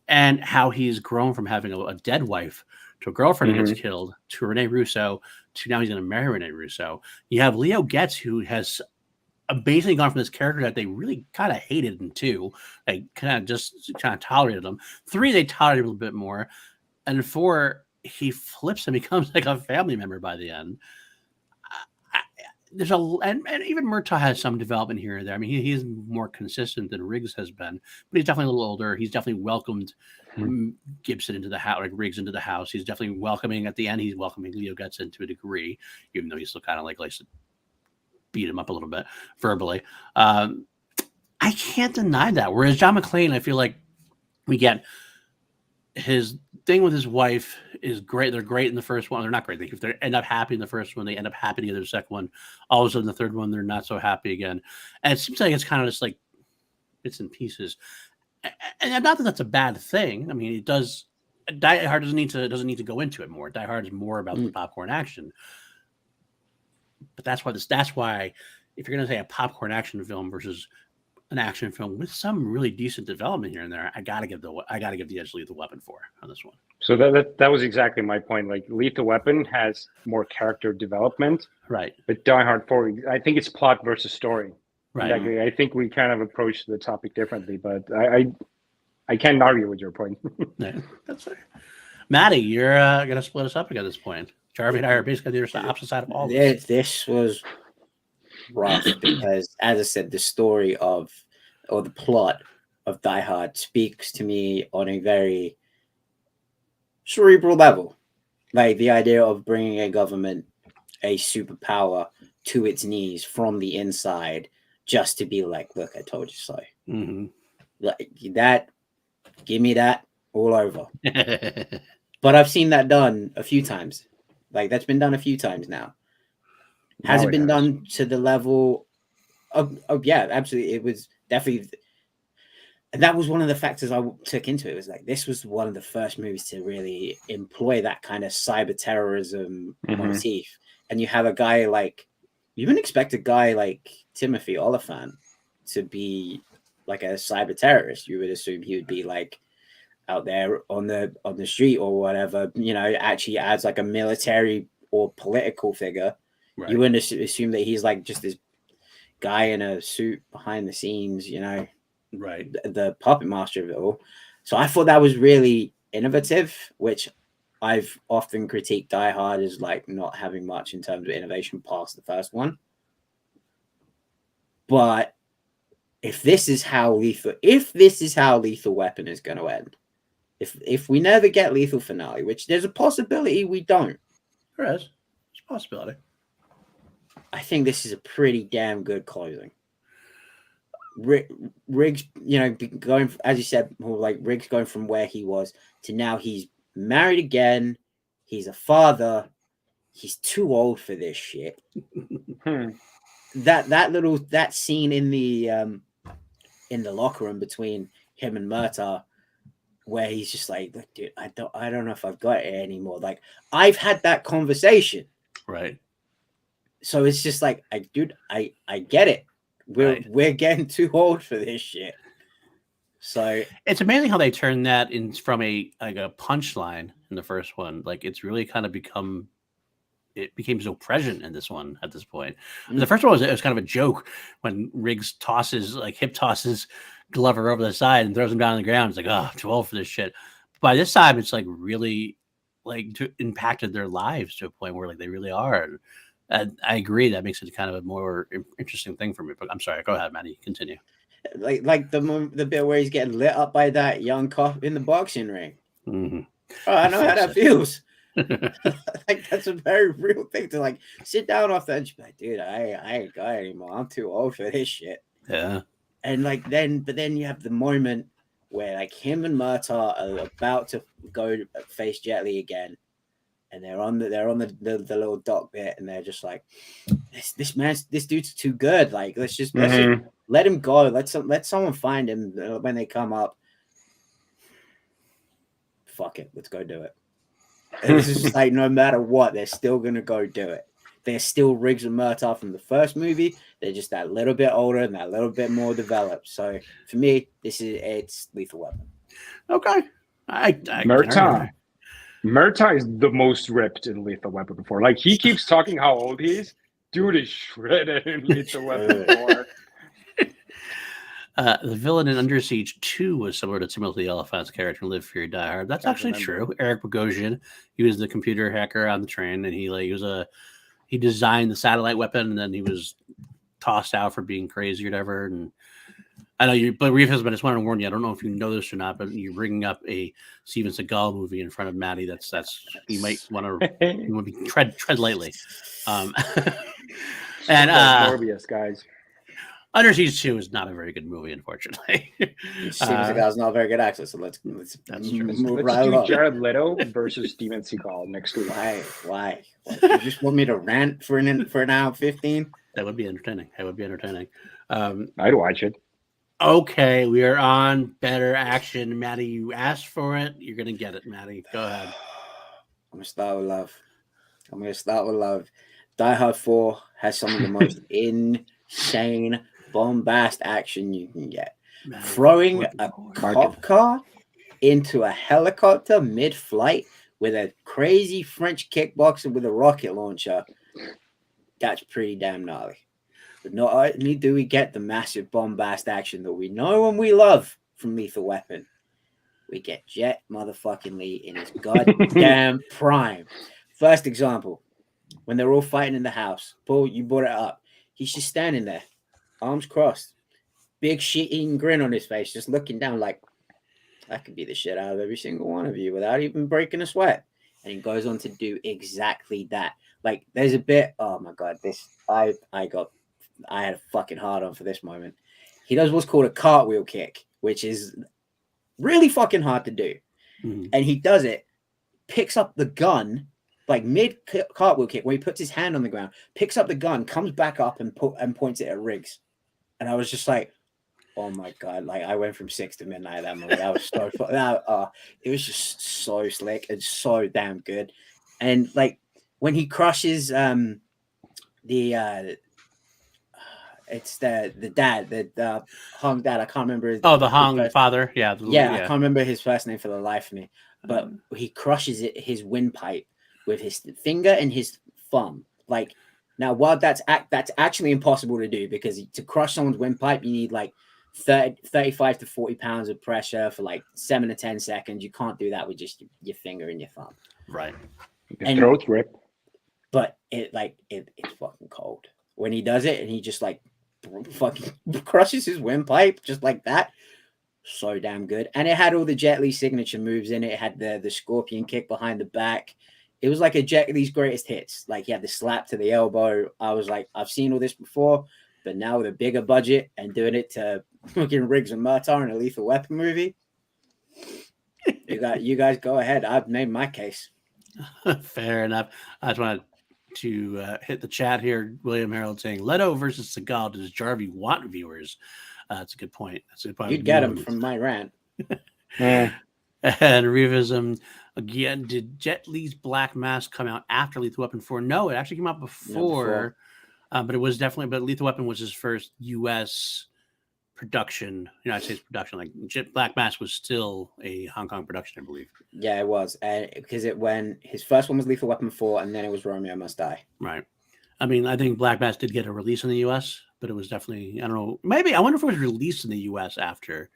and how he's grown from having a dead wife to a girlfriend who gets killed, to Rene Russo, to now he's going to marry Rene Russo. You have Leo Getz, who has basically gone from this character that they really kind of hated him to, like kind of tolerated him. 3, they tolerated him a little bit more, and 4, he flips and becomes like a family member by the end. There's and even Murtaugh has some development here and there. I mean, he's more consistent than Riggs has been, but he's definitely a little older. He's definitely welcomed Gibson into the house, like Riggs into the house. He's definitely welcoming at the end. He's welcoming Leo Getz in to a degree, even though he's still kind of likes to beat him up a little bit verbally. I can't deny that. Whereas John McClane, I feel like we get his thing with his wife is great. They're great in the first one. They're not great. If they end up happy in the first one, they end up happy together in the second one. All of a sudden, the third one, they're not so happy again. And it seems like it's kind of just like bits and pieces. And not that that's a bad thing. I mean, it does. Die Hard doesn't need to go into it more. Die Hard is more about the popcorn action. But that's why if you're going to say a popcorn action film versus an action film with some really decent development here and there, I gotta give the edge to Lethal Weapon 4 on this one. So that was exactly my point. Like Lethal Weapon has more character development, right? But Die Hard 4, I think it's plot versus story. Right. Exactly. I think we kind of approach the topic differently, but I can't argue with your point. Yeah, that's fair. Matty, you're gonna split us up again at this point. Jarvi and I are basically the opposite side of all this. This was rough because, as I said, the story or the plot of Die Hard speaks to me on a very cerebral level. Like the idea of bringing a government a superpower to its knees from the inside just to be like, look, I told you so. Mm-hmm. Like that, give me that all over. But I've seen that done a few times. Like that's been done a few times now. Has it been done to the level of yeah, absolutely. It was definitely, and that was one of the factors I took into it. It was like this was one of the first movies to really employ that kind of cyber terrorism motif. And you have a guy like, you wouldn't expect a guy like Timothy Oliphant to be like a cyber terrorist. You would assume he would be like out there on the street or whatever, you know, actually as like a military or political figure. Right. You wouldn't assume that he's like just this guy in a suit behind the scenes, you know, right, the puppet master of it all. So I thought that was really innovative, which I've often critiqued Die Hard as like not having much in terms of innovation past the first one. But if this is how Lethal Weapon is going to end, if we never get Lethal Finale, which there's a possibility we don't. There is. It's a possibility. I think this is a pretty damn good closing. Riggs, you know, going, as you said, like Riggs going from where he was to now he's married again. He's a father. He's too old for this shit. That scene in the locker room between him and Murtaugh, where he's just like, look, dude, I don't know if I've got it anymore. Like I've had that conversation. Right. So it's just like, I get it. We're getting too old for this shit. So it's amazing how they turned that in from a punchline in the first one. Like it's really kind of became so present in this one at this point. The first one was kind of a joke when Riggs hip tosses Glover over the side and throws him down on the ground. It's like, oh, too old for this shit. But by this time, it's like really like impacted their lives to a point where like they really are. And I agree that makes it kind of a more interesting thing for me. But I'm sorry, go ahead, Matty. Continue. Like the bit where he's getting lit up by that young cop in the boxing ring. Mm-hmm. Oh, I know how that feels. Like that's a very real thing to like sit down off the bench, like, dude, I ain't got it anymore. I'm too old for this shit. Yeah. And like then you have the moment where like him and Murtaugh are about to go face Jet Li again, and they're on the little dock bit, and they're just like, this dude's too good. Like let's just let him go. Let someone find him when they come up. Fuck it, let's go do it. And this is just like no matter what, they're still gonna go do it. They're still Riggs and Murtaugh from the first movie. They're just that little bit older and that little bit more developed. So for me, it's Lethal Weapon. Okay. Murtaugh is the most ripped in Lethal Weapon before. Like he keeps talking how old he is. Dude is shredded in Lethal Weapon 4. The villain in Under Siege 2 was similar to Timothy Oliphant's character in Live Free, Die Hard. That's actually true. Eric Bogosian, he was the computer hacker on the train, and he designed the satellite weapon, and then he was tossed out for being crazy or whatever. And I know but Reef, I just wanted to warn you. I don't know if you know this or not, but you're bringing up a Steven Seagal movie in front of Matty. That's you might want to tread lightly. And Morbius, guys. Under Siege 2 is not a very good movie, unfortunately. Steven Seagal's not a very good actor, so let's move right along. Jared Leto versus Steven Seagal next week. Why? You just want me to rant for an hour 15? That would be entertaining. I'd watch it. Okay, we are on better action. Matty, you asked for it. You're going to get it, Matty. Go ahead. I'm going to start with love. Die Hard 4 has some of the most insane bombast action you can get. Throwing a cop car into a helicopter mid-flight with a crazy French kickboxer with a rocket launcher. That's pretty damn gnarly. But not only do we get the massive bombast action that we know and we love from Lethal Weapon, we get Jet motherfucking Li in his goddamn prime. First example, when they're all fighting in the house. Paul, you brought it up. He's just standing there, arms crossed, big shit-eating grin on his face, just looking down like, I could beat the shit out of every single one of you without even breaking a sweat. And he goes on to do exactly that. Like there's a bit. Oh my god, I had a fucking hard on for this moment. He does what's called a cartwheel kick, which is really fucking hard to do, and he does it. Picks up the gun like mid cartwheel kick, where he puts his hand on the ground, picks up the gun, comes back up and points it at Riggs, and I was just like, oh my god! Like I went from 6 to midnight that movie. That was so fun. It was just so slick and so damn good. And like when he crushes it's the dad, the Hong dad. I can't remember his. Oh, the Hong father. Yeah. I can't remember his first name for the life of me. But he crushes his windpipe with his finger and his thumb. Like now, while that's actually impossible to do, because to crush someone's windpipe, you need like 35 to 40 pounds of pressure for like 7 to 10 seconds. You can't do that with just your finger and your thumb. Right. Your throat rip. But it's fucking cold when he does it, and he just like fucking crushes his windpipe just like that. So damn good. And it had all the Jet Li signature moves in it. It had the scorpion kick behind the back. It was like a Jet Li's greatest hits. Like he had the slap to the elbow. I was like, I've seen all this before, but now with a bigger budget and doing it to fucking Riggs and Murtaugh in a Lethal Weapon movie, you guys go ahead. I've made my case. Fair enough. I just wanted to hit the chat here. William Harold saying Leto versus Seagal. Does Jarvi want viewers? That's a good point. You'd get him from my rant. And Revism again. Did Jet Li's Black Mask come out after Lethal Weapon 4? No, it actually came out before. But it was definitely. But Lethal Weapon was his first U.S. production, United States production. Like Black Mask was still a Hong Kong production, I believe. Yeah, it was, because when his first one was Lethal Weapon 4, and then it was Romeo Must Die. Right. I mean, I think Black Mask did get a release in the U.S., but it was definitely, I don't know, maybe, I wonder if it was released in the U.S. after.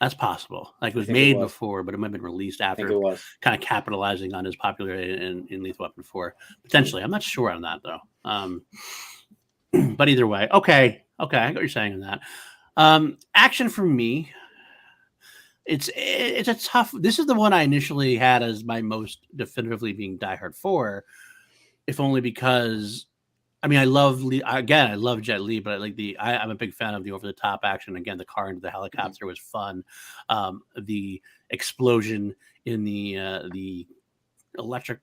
That's possible. Like it was made before, but it might have been released after. I think it was. Kind of capitalizing on his popularity in Lethal Weapon 4. Potentially. I'm not sure on that, though. But either way. Okay. I got what you're saying on that. Action for me. It's a tough. This is the one I initially had as my most definitively being Die Hard 4, if only because, I mean, I love Jet Li, but I'm a big fan of the over the top action. Again, the car into the helicopter was fun. The explosion in the electric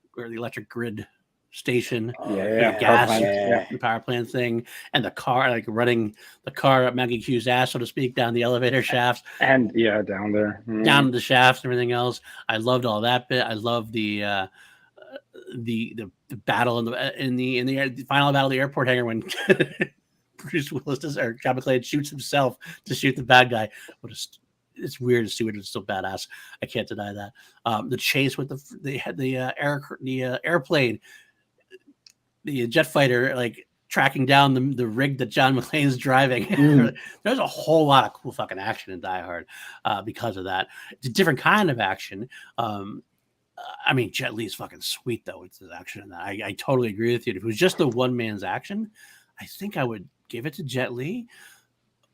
grid station, the power plant thing, and the car, like running the car up Maggie Q's ass, so to speak, down the elevator shafts, and down there, down the shafts and everything else. I loved all that bit. I love the battle in the final battle of the airport hangar when Bruce Willis or John McClane shoots himself to shoot the bad guy. It's weird to see it. It's still badass. I can't deny that. The chase with the airplane. The jet fighter, like tracking down the rig that John McClane's driving. There's a whole lot of cool fucking action in Die Hard because of that. It's a different kind of action. I mean, Jet Li's fucking sweet though. It's the action in that. I totally agree with you. If it was just the one man's action, I think I would give it to Jet Li.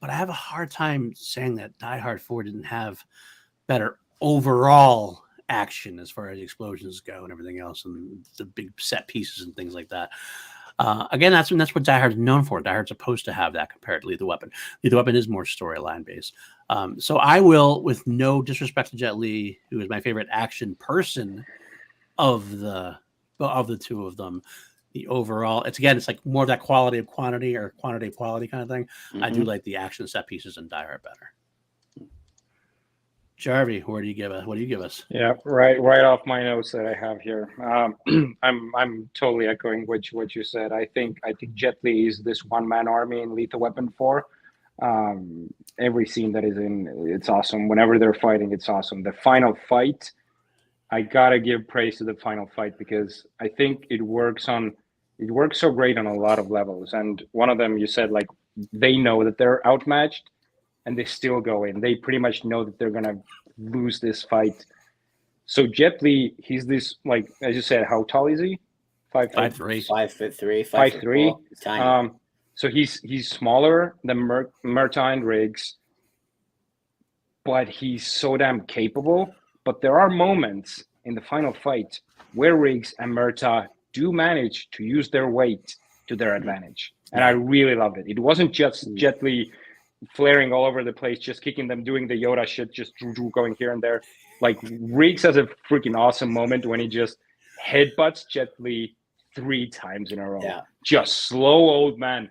But I have a hard time saying that Die Hard 4 didn't have better overall action as far as explosions go and everything else, and the big set pieces and things like that. Again, that's what Die Hard's known for. Die Hard's supposed to have that compared to Lethal Weapon. Lethal Weapon is more storyline based. So I will, with no disrespect to Jet Li, who is my favorite action person of the two of them, the overall, it's like more of that quality of quantity or quantity of quality kind of thing. I do like the action set pieces in Die Hard better. Jarvi, what do you give us? Yeah, right off my notes that I have here. I'm totally echoing what you said. I think Jet Li is this one-man army in Lethal Weapon 4. Every scene that is in, it's awesome. Whenever they're fighting, it's awesome. The final fight, I gotta give praise to the final fight because I think it works so great on a lot of levels. And one of them, you said, like, they know that they're outmatched and they still go in. They pretty much know that they're going to lose this fight. So Jet Li, he's this, like, as you said, how tall is he? 5'3". 5'3". 5'3". So he's smaller than Murtaugh and Riggs, but he's so damn capable. But there are moments in the final fight where Riggs and Murtaugh do manage to use their weight to their advantage. And I really loved it. It wasn't just Jet Li flaring all over the place, just kicking them, doing the Yoda shit, just going here and there. Like, Riggs has a freaking awesome moment when he just headbutts Jet Li 3 times in a row. Yeah. Just slow old man.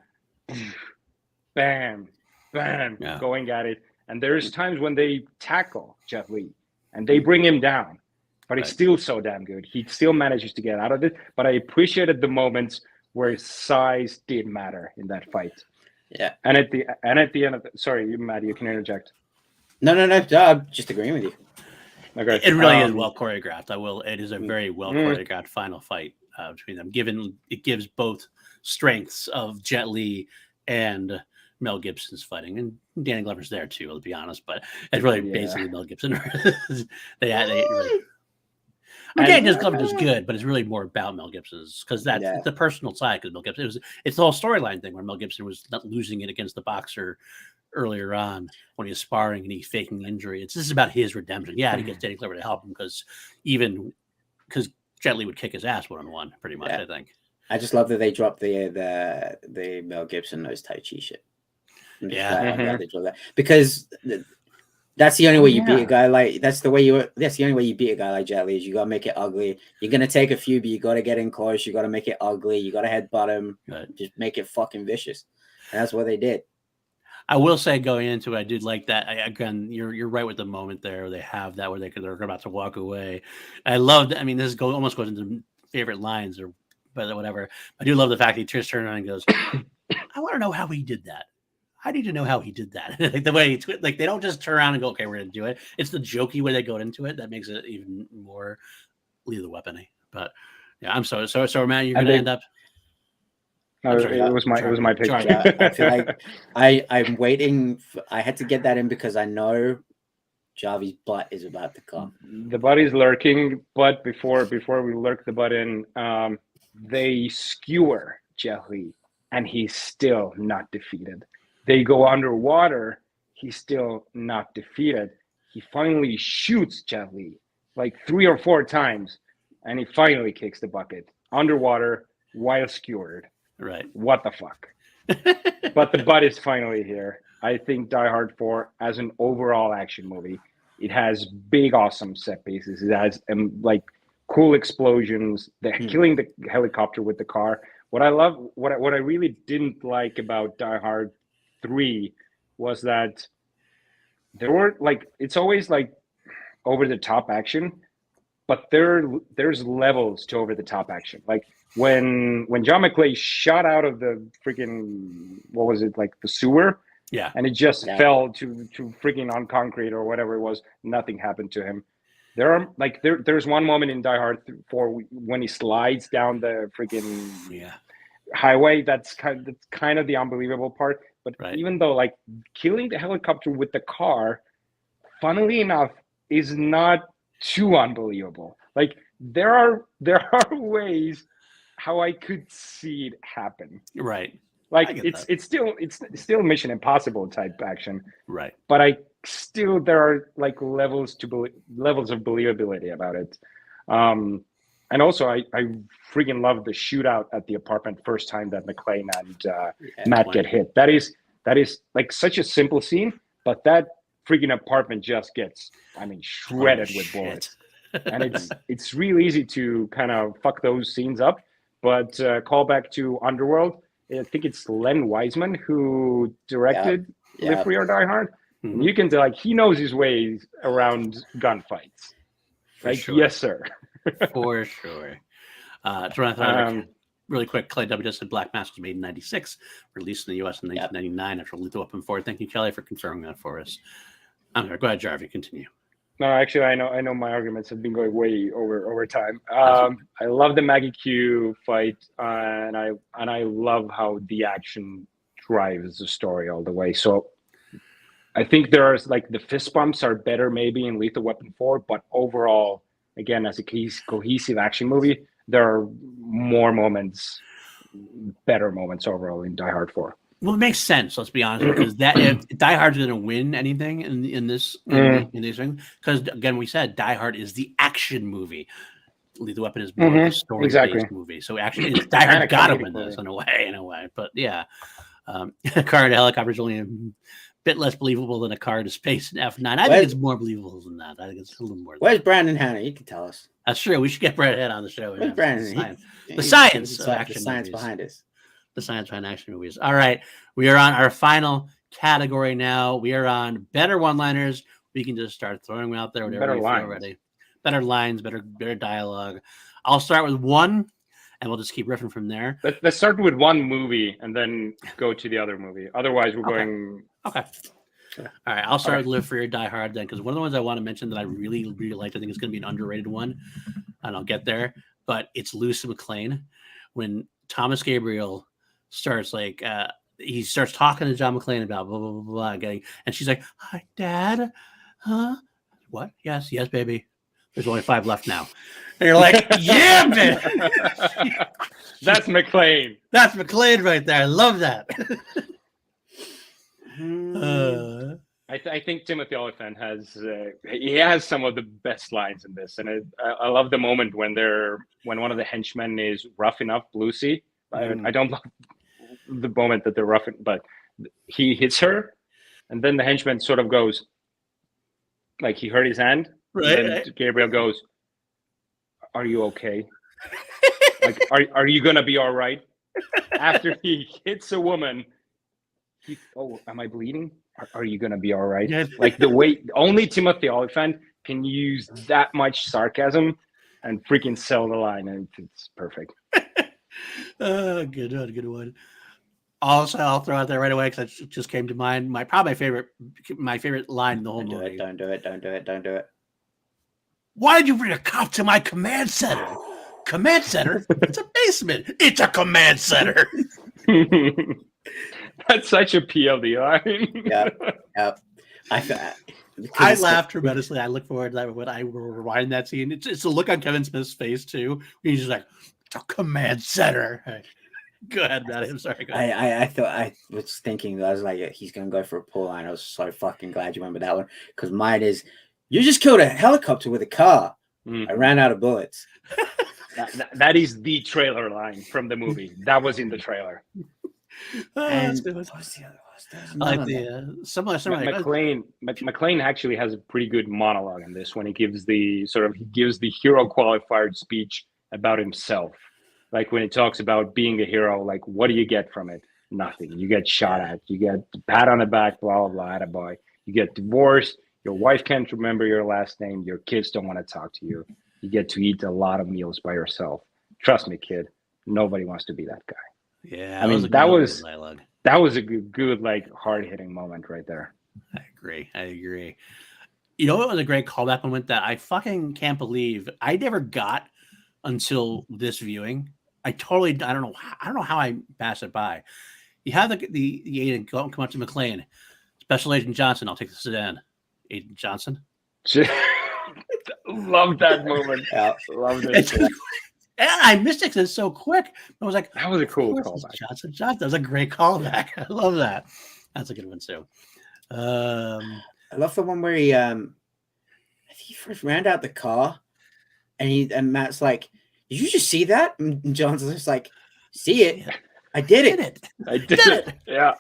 Bam, bam, Yeah. going at it. And there's times when they tackle Jet Li and they bring him down, but he's still so damn good. He still manages to get out of it. But I appreciated the moments where his size did matter in that fight. Yeah. And at the end of sorry, Matty, you can interject. No. I'm just agreeing with you. Okay. It really is well choreographed. It is a very well choreographed final fight between them. Given it gives both strengths of Jet Li and Mel Gibson's fighting, and Danny Glover's there too. Let's be honest, but it's really basically Mel Gibson. Danny Glover does good, but it's really more about Mel Gibson's because that's the personal side. Because Mel Gibson, it's the whole storyline thing where Mel Gibson was not losing it against the boxer earlier on when he was sparring and he's faking the injury. This is about his redemption. Yeah, he gets Danny Glover to help him because Jet Li would kick his ass 1-on-1 pretty much. I think. I just love that they dropped the Mel Gibson knows Tai Chi shit. They dropped that because that's the only way you beat a guy like that's the only way you beat a guy like Jet Li is you gotta make it ugly. You're gonna take a few, but you gotta get in close. You gotta make it ugly. You gotta headbutt him. Right. Just make it fucking vicious, and that's what they did. I will say going into it, I did like that. Again, you're right with the moment there. They have that where they're about to walk away. I loved. I mean, almost goes into favorite lines or whatever. I do love the fact he just turned around and goes, "I want to know how he did that. I need to know how he did that." Like the way they don't just turn around and go, "Okay, we're gonna do it." It's the jokey way they go into it that makes it even more lethal weapony. But yeah, I'm so Matt, you're gonna end up. No, it was my pick. I feel like I'm waiting. I had to get that in because I know Jarvi's butt is about to come. The butt is lurking, but before we lurk the butt in, they skewer Jet Li, and he's still not defeated. They go underwater, he's still not defeated. He finally shoots Jet Li like 3 or 4 times, and he finally kicks the bucket underwater while skewered. Right. What the fuck? But the butt is finally here. I think Die Hard 4 as an overall action movie, it has big, awesome set pieces. It has like cool explosions. They're killing the helicopter with the car. What I really didn't like about Die Hard 3 was that there were it's always like over the top action, but there's levels to over the top action. Like when John McClane shot out of the freaking the sewer, and it just fell to freaking on concrete or whatever it was, nothing happened to him. There's one moment in Die Hard 4 when he slides down the freaking highway. That's kind of the unbelievable part. But even though killing the helicopter with the car, funnily enough, is not too unbelievable. Like there are ways how I could see it happen. Right. Like it's still Mission Impossible type action. Right. But there are levels of believability about it. And also I freaking love the shootout at the apartment first time that McClane and Matt get hit. That is like such a simple scene, but that freaking apartment just gets shredded with bullets. And it's real easy to kind of fuck those scenes up. But call back to Underworld. I think it's Len Wiseman who directed Live Free or Die Hard. Mm-hmm. You can tell he knows his ways around gunfights. Sure. Yes, sir. For sure. Really quick, Clay W. just said Black Mask was made in 96, released in the U.S. in 1999 after Lethal Weapon 4. Thank you, Kelly, for confirming that for us. I'm here. Go ahead, Jarvi. Continue. No, actually, I know my arguments have been going way over time. I love the Maggie Q fight, and I love how the action drives the story all the way. So I think there's the fist bumps are better maybe in Lethal Weapon 4, but overall, again, as a cohesive action movie, there are better moments overall in Die Hard 4. Well, it makes sense. Let's be honest, because if Die Hard's going to win anything in these things, because again, we said Die Hard is the action movie. Lethal Weapon is more of a story-based movie. So actually, it's Die Hard got to win this in a way. But yeah, a car in a helicopter is only a bit less believable than a car in space in F9. I think it's more believable than that. I think it's a little more. Where's Brandon Hanna? You can tell us. That's true. We should get Brandon on the show. Where's Brandon? The science of action. The science movies. behind this. The science behind action movies. All right, we are on our final category now. We are on better one-liners. We can just start throwing them out there. Whatever you feel ready. Better lines, better dialogue. I'll start with one, and we'll just keep riffing from there. Let's start with one movie and then go to the other movie. Otherwise, we're going. Okay. All right, I'll start with Live Free or Die Hard then, because one of the ones I want to mention that I really, really liked, I think it's going to be an underrated one, and I'll get there, but it's Lucy McClane. When Thomas Gabriel starts he starts talking to John McClane about blah, blah, blah, blah, and she's like, "Hi, Dad? Huh? What? Yes, baby. There's only 5 left now." And you're like, "Yeah, man." That's McClane. That's McClane right there. I love that. I think Timothy Olyphant has some of the best lines in this, and I love the moment when one of the henchmen is roughing up Lucy. I don't love the moment that they're roughing, but he hits her, and then the henchman sort of goes, like he hurt his hand. Right. And then Gabriel goes, "Are you okay? Like, are you gonna be all right?" After he hits a woman, am I bleeding? Are you gonna be all right? Yeah. Like the way only Timothy Olyphant can use that much sarcasm and freaking sell the line, and it's perfect. Good one. Also, I'll throw out there right away because it just came to mind. My favorite line in the whole movie. Don't do it. Why did you bring a cop to my command center? Command center? It's a basement. It's a command center. That's such a PLD line. Yep. I laughed tremendously. I look forward to that when I rewind that scene. It's a look on Kevin Smith's face too. He's just like, "It's a command center." Go ahead, Matty. I'm sorry. I was thinking, I was like, he's gonna go for a pull line. I was so fucking glad you remember that one, because mine is, "You just killed a helicopter with a car. I ran out of bullets." That is the trailer line from the movie. That was in the trailer. And what's the other one? I like the similar. McClane actually has a pretty good monologue in this when he gives the hero qualified speech about himself. Like when he talks about being a hero, like what do you get from it? Nothing. You get shot at. You get a pat on the back, blah blah blah, attaboy. You get divorced. Your wife can't remember your last name. Your kids don't want to talk to you. You get to eat a lot of meals by yourself. Trust me, kid. Nobody wants to be that guy. Yeah, I mean that was a good like hard hitting moment right there. I agree. You know what was a great callback moment that I fucking can't believe I never got until this viewing. I don't know how I passed it by. You have the agent come up to McClane. "Special Agent Johnson, I'll take the sedan." Agent Johnson. Love that moment. Yeah, loved it. And I missed it because it's so quick. I was like, that was a cool callback. Johnson. That was a great callback. I love that. That's a good one too. I love the one where I think he first ran out the car, and Matt's like, "Did you just see that?" And Johnson's just like, "See it? I did it. I did it." Yeah.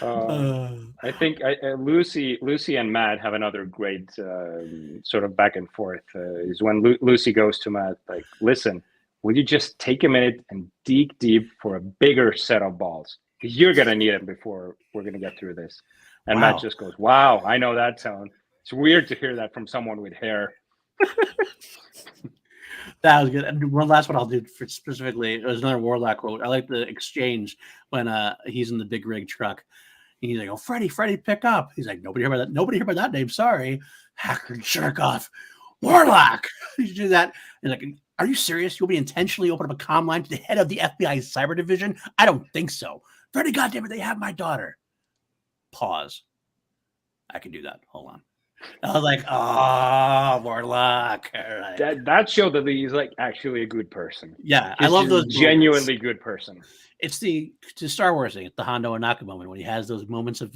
I think Lucy and Matt have another great sort of back and forth. Is when Lucy goes to Matt like, "Listen, will you just take a minute and dig deep for a bigger set of balls? Because you're gonna need them before we're gonna get through this." And Matt just goes, "Wow, I know that tone." It's weird to hear that from someone with hair. That was good. And one last one I'll do for specifically. It was another Warlock quote. I like the exchange when he's in the big rig truck. And he's like, "Oh, Freddie, pick up." He's like, "Nobody heard about that. Nobody heard about that name. Sorry, hacker, jerk off, Warlock." You do that. And like, "Are you serious? You'll be intentionally open up a comm line to the head of the FBI cyber division?" "I don't think so." "Freddie, goddammit, they have my daughter." Pause. I can do that. Hold on. I was like, "Oh, Warlock." All right. That showed that he's like actually a good person. Yeah, I love those genuinely good person. It's the Star Wars thing. It's the Hondo Ohnaka moment when he has those moments of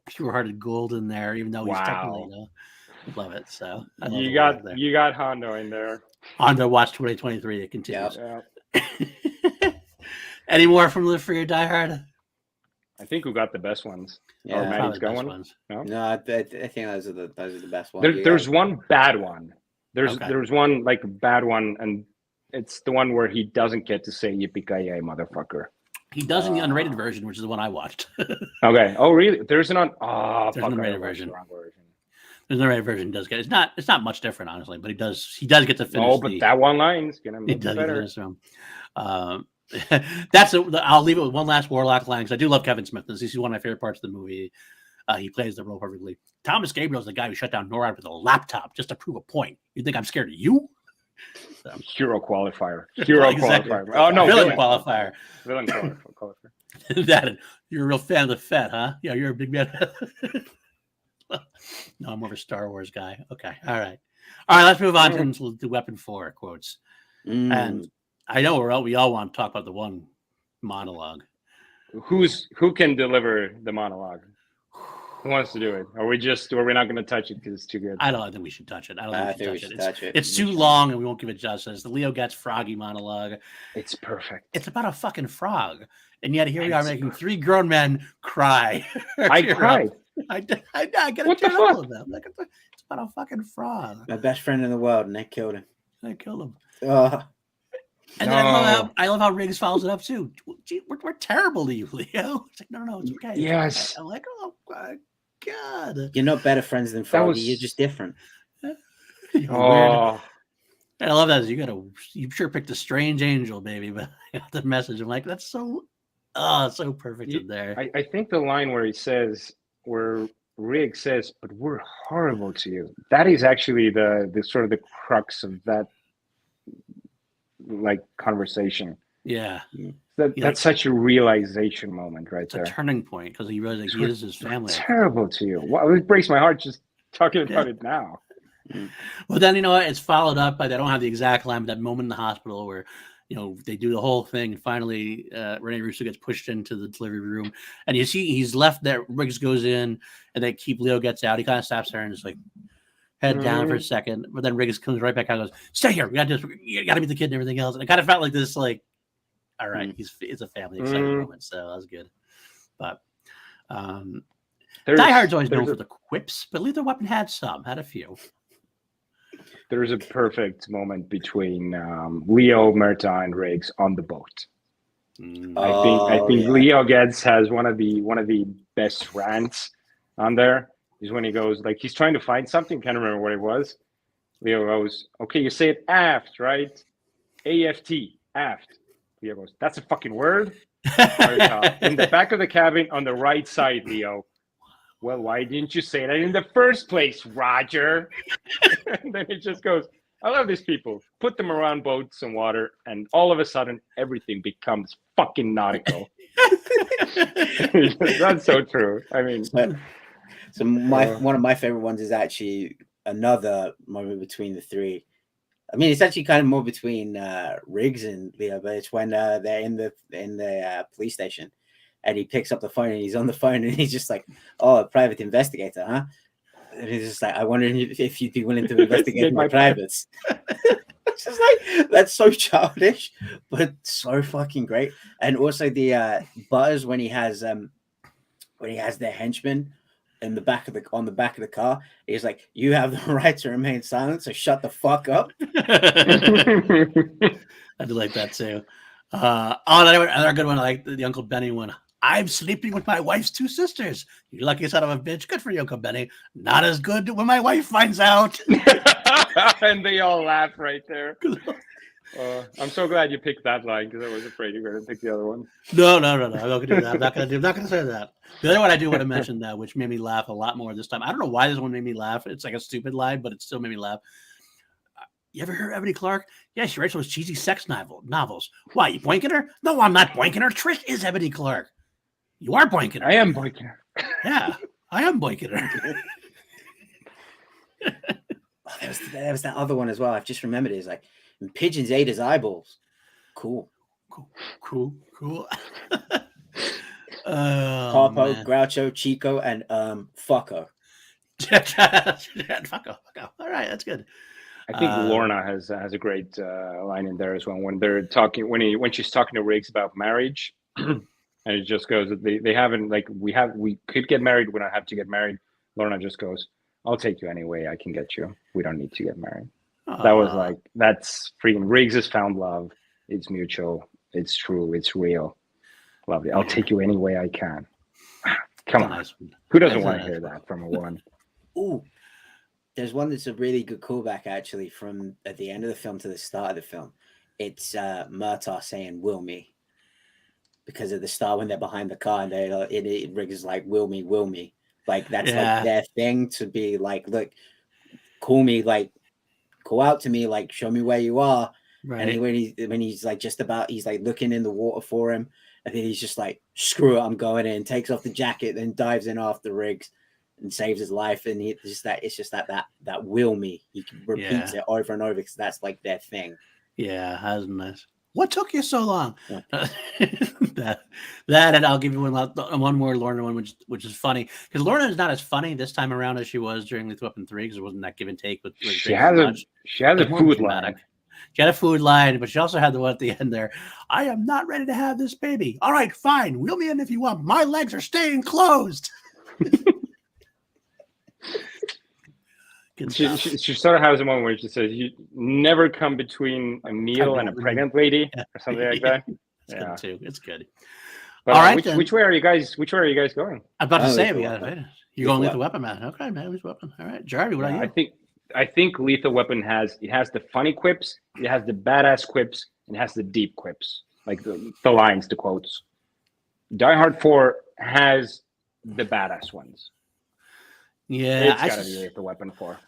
pure-hearted gold in there, even though he's technically, Love it. So I love you got Hondo in there. Hondo Watch 2023. It continues. Yeah. Any more from Live Free or Die Hard? I think we got the best ones. Yeah, or Matty's got one. Ones. No, I think those are the best ones. There's one bad one. There's one like bad one, and it's the one where he doesn't get to say yippee-ki-yay, motherfucker. He does in the unrated version, which is the one I watched. Okay. Oh, really? There's an there's an unrated version. There's an unrated version. Does get it's not much different, honestly, but he does get to finish. Oh, but that one line is gonna make it better. I'll leave it with one last Warlock line because I do love Kevin Smith. This is one of my favorite parts of the movie. He plays the role perfectly. Thomas Gabriel's the guy who shut down NORAD with a laptop just to prove a point. You think I'm scared of you? So. Hero qualifier. Qualifier. Oh no, villain qualifier. Villain qualifier. That you're a real fan of the Fed, huh? Yeah, you're a big man. No, I'm more of a Star Wars guy. Okay, all right. Let's move on to Weapon 4 quotes. And I know we all want to talk about the one monologue. Who can deliver the monologue? Who wants to do it? Or we're not going to touch it because it's too good? I don't think we should touch it. I think we should touch it. it. It's too long and we won't give it justice. The Leo Getz froggy monologue. It's perfect. It's about a fucking frog. And yet here we are making three grown men cry. I cried. I gotta what the fuck? fuck? Like, it's about a fucking frog. My best friend in the world, and they killed him. And then I love how Riggs follows it up too. Gee, we're terrible to you, Leo. It's like, no, it's okay. Yes. I'm like, oh my God. You're not better friends than Froggy. You're just different. Oh. And I love that. You sure picked a strange angel, baby. But I got the message. I'm like, that's so perfect in there. I think the line where Riggs says, "But we're horrible to you." That is actually the sort of the crux of that like conversation. Yeah. That's such a realization moment right there. It's a turning point because he realizes he is his family. Terrible to you. Wow, it breaks my heart just talking about it now. Well, then, it's followed up by, they don't have the exact line, but that moment in the hospital where, they do the whole thing. And finally, Rene Russo gets pushed into the delivery room. And you see he's left there. Riggs goes in and they keep Leo gets out. He kind of stops there and just like head down for a second. But then Riggs comes right back out and goes, "Stay here. You got to meet the kid and everything else." And it kind of felt like this, like, all right, it's a family exciting moment. So that was good. But Die Hard's always known for the quips, but Lethal Weapon had a few. There's a perfect moment between Leo, Murtaugh, and Riggs on the boat. I think Leo has one of the best rants on there. Is when he goes, like, he's trying to find something, can't remember what it was. Leo goes, "Okay, you say it aft, right? AFT, aft." Leo goes, "That's a fucking word." In the back of the cabin on the right side, Leo. "Well, why didn't you say that in the first place, Roger?" And then it just goes, "I love these people. Put them around boats and water, and all of a sudden, everything becomes fucking nautical." That's so true. I mean, so one of my favorite ones is actually another moment between the three. I mean, it's actually kind of more between Riggs and Leo, but it's when they're in the police station. And he picks up the phone and he's on the phone and he's just like, "Oh, a private investigator, huh?" And he's just like, "I wonder if you'd be willing to investigate my privates." It's just like, that's so childish, but so fucking great. And also the Buzz when he has their henchmen on the back of the car, he's like, "You have the right to remain silent, so shut the fuck up." I do like that too. Another good one, I like the Uncle Benny one. "I'm sleeping with my wife's two sisters. You lucky son of a bitch. Good for you, Uncle Benny. Not as good when my wife finds out." And they all laugh right there. I'm so glad you picked that line because I was afraid you were going to pick the other one. No. I'm not going to do that. I'm not going to say that. The other one I do want to mention, which made me laugh a lot more this time. I don't know why this one made me laugh. It's like a stupid line, but it still made me laugh. "You ever heard of Ebony Clark? Yeah, she writes those cheesy sex novels. Why, you boinking her?" "No, I'm not boinking her. Trish is Ebony Clark." "You are boinking her." "I am boinking her." "Yeah, I am boinking her." There was that other one as well. I've just remembered it. It's like, "And pigeons ate his eyeballs." Cool. Harpo, Man. Groucho, Chico, and Fucko. Fuck off. All right, that's good. I think Lorna has a great line in there as well when they're talking when she's talking to Riggs about marriage, and it just goes they haven't like we could get married, we don't have to get married. Lorna just goes, "I'll take you any way I can get you. We don't need to get married." That was like that's freaking Riggs has found love. It's mutual. It's true. It's real. Lovely. I'll take you any way I can. Come on. Nice Who doesn't want to hear that from a woman? Ooh. There's one that's a really good callback, actually, from at the end of the film to the start of the film. It's Murtaugh saying, "Will me," because at the start when they're behind the car and Riggs is like, "Will me, will me." Like that's like their thing to be like, "Look, call me, like, call out to me, like, show me where you are." Right. And when he's like he's like looking in the water for him, and then he's just like, "Screw it, I'm going in." Takes off the jacket, then dives in after Riggs and saves his life. And it's just that will me. He repeats it over and over because that's like their thing. Yeah, that's nice. What took you so long? Yeah. that and I'll give you one more Lorna one, which is funny because Lorna is not as funny this time around as she was during Lethal Weapon 3 because it wasn't that give and take. She has a food line. She had a food line, but she also had the one at the end there. "I am not ready to have this baby." "All right, fine. Wheel me in if you want. My legs are staying closed." She sort of has a moment where she says, "You never come between a meal and a pregnant lady," or something like that. It's good too. It's good. But all right, which way are you guys? Which way are you guys going? I'm about to say you're going Lethal Weapon, man. Okay, man, Lethal Weapon. All right, Jarvi, what are you? I think Lethal Weapon has the funny quips, it has the badass quips, and it has the deep quips, like the lines, the quotes. Die Hard 4 has the badass ones. Yeah, it's got to be Lethal Weapon 4.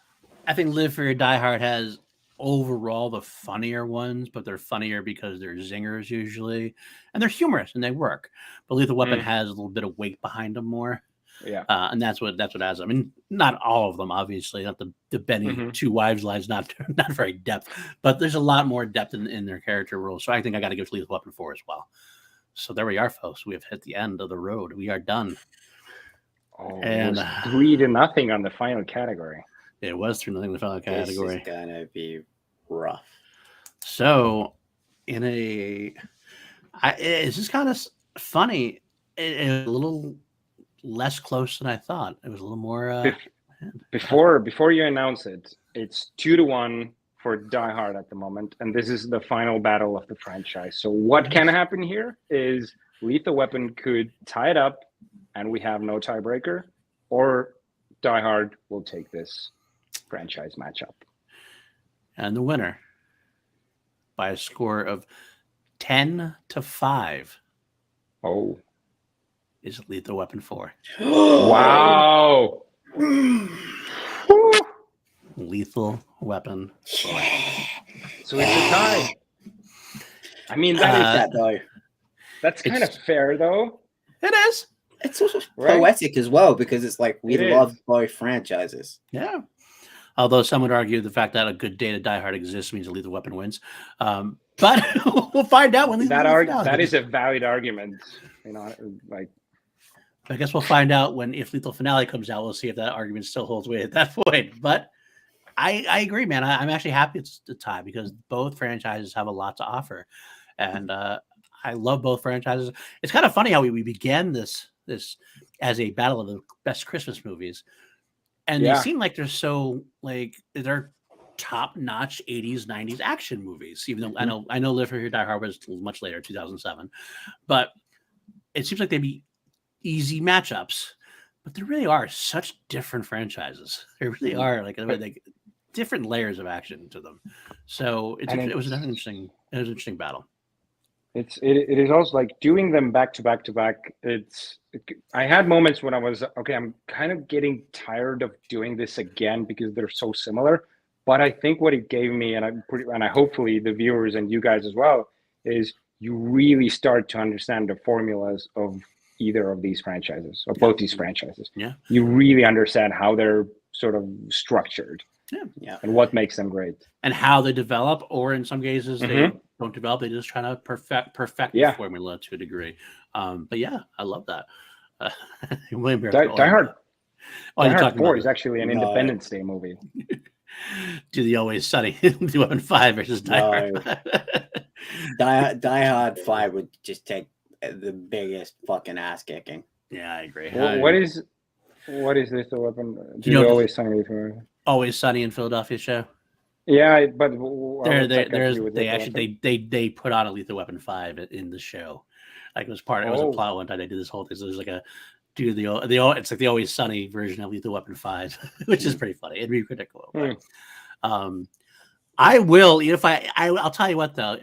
I think Live Free or Die Hard has overall the funnier ones, but they're funnier because they're zingers usually, and they're humorous and they work. But Lethal Weapon has a little bit of weight behind them more. Yeah, and that's what has. I mean, not all of them, obviously. Not the Benny Two Wives lines, not very depth, but there's a lot more depth in their character roles. So I think I got to give Lethal Weapon 4 as well. So there we are, folks. We have hit the end of the road. We are done. Oh, and it was 3-0 on the final category. It was 3-0 in the final category. This is gonna be rough. So, it's just kind of funny. It a little less close than I thought. It was a little more. Before you announce it, it's 2-1 for Die Hard at the moment, and this is the final battle of the franchise. So what can happen here is Lethal Weapon could tie it up, and we have no tiebreaker, or Die Hard will take this franchise matchup. And the winner, by a score of 10-5, is Lethal Weapon 4. Wow! Lethal Weapon 4. So it's a tie. I mean, that's kind of fair, though. It is. It's also poetic as well because it's like we love both franchises. Yeah. Although some would argue the fact that a good day to Die Hard exists means a Lethal Weapon wins. But we'll find out when that is a valid argument. You know, like I guess we'll find out if Lethal Finale comes out. We'll see if that argument still holds weight at that point. But I agree, man. I'm actually happy it's a tie because both franchises have a lot to offer, and I love both franchises. It's kind of funny how we began this as a battle of the best Christmas movies, and they seem like they're top-notch 80s, 90s action movies. Even though I know Live Free or Die Hard was much later, 2007, but it seems like they'd be easy matchups. But there really are such different franchises. There really are like different layers of action to them. So it was an interesting battle. It is also like doing them back to back to back. I had moments when I was I'm kind of getting tired of doing this again because they're so similar. But I think what it gave me, and I hopefully the viewers and you guys as well, is you really start to understand the formulas of either of these franchises or both these franchises. Yeah, you really understand how they're sort of structured. Yeah, and what makes them great, and how they develop, or in some cases they don't develop. They just try to perfect the formula to a degree. But yeah, I love that. Die Hard Oh, Die you're Hard talking 4 about is actually an No. Independence Day movie. Do the Always Sunny the Weapon 5 versus Die Hard 5. Die Hard 5 would just take the biggest fucking ass kicking. Yeah, I agree. What is Lethal Weapon? You know, Always Sunny for? Always Sunny in Philadelphia show. Yeah, but what's that got to do with they Lethal actually Weapon? they put on a Lethal Weapon 5 in the show. Like it was a Oh. plot one time they did this whole thing. So there's like a it's like the Always Sunny version of Lethal Weapon 5, which is pretty funny. It'd be ridiculous. But, I will, if I'll tell you what though,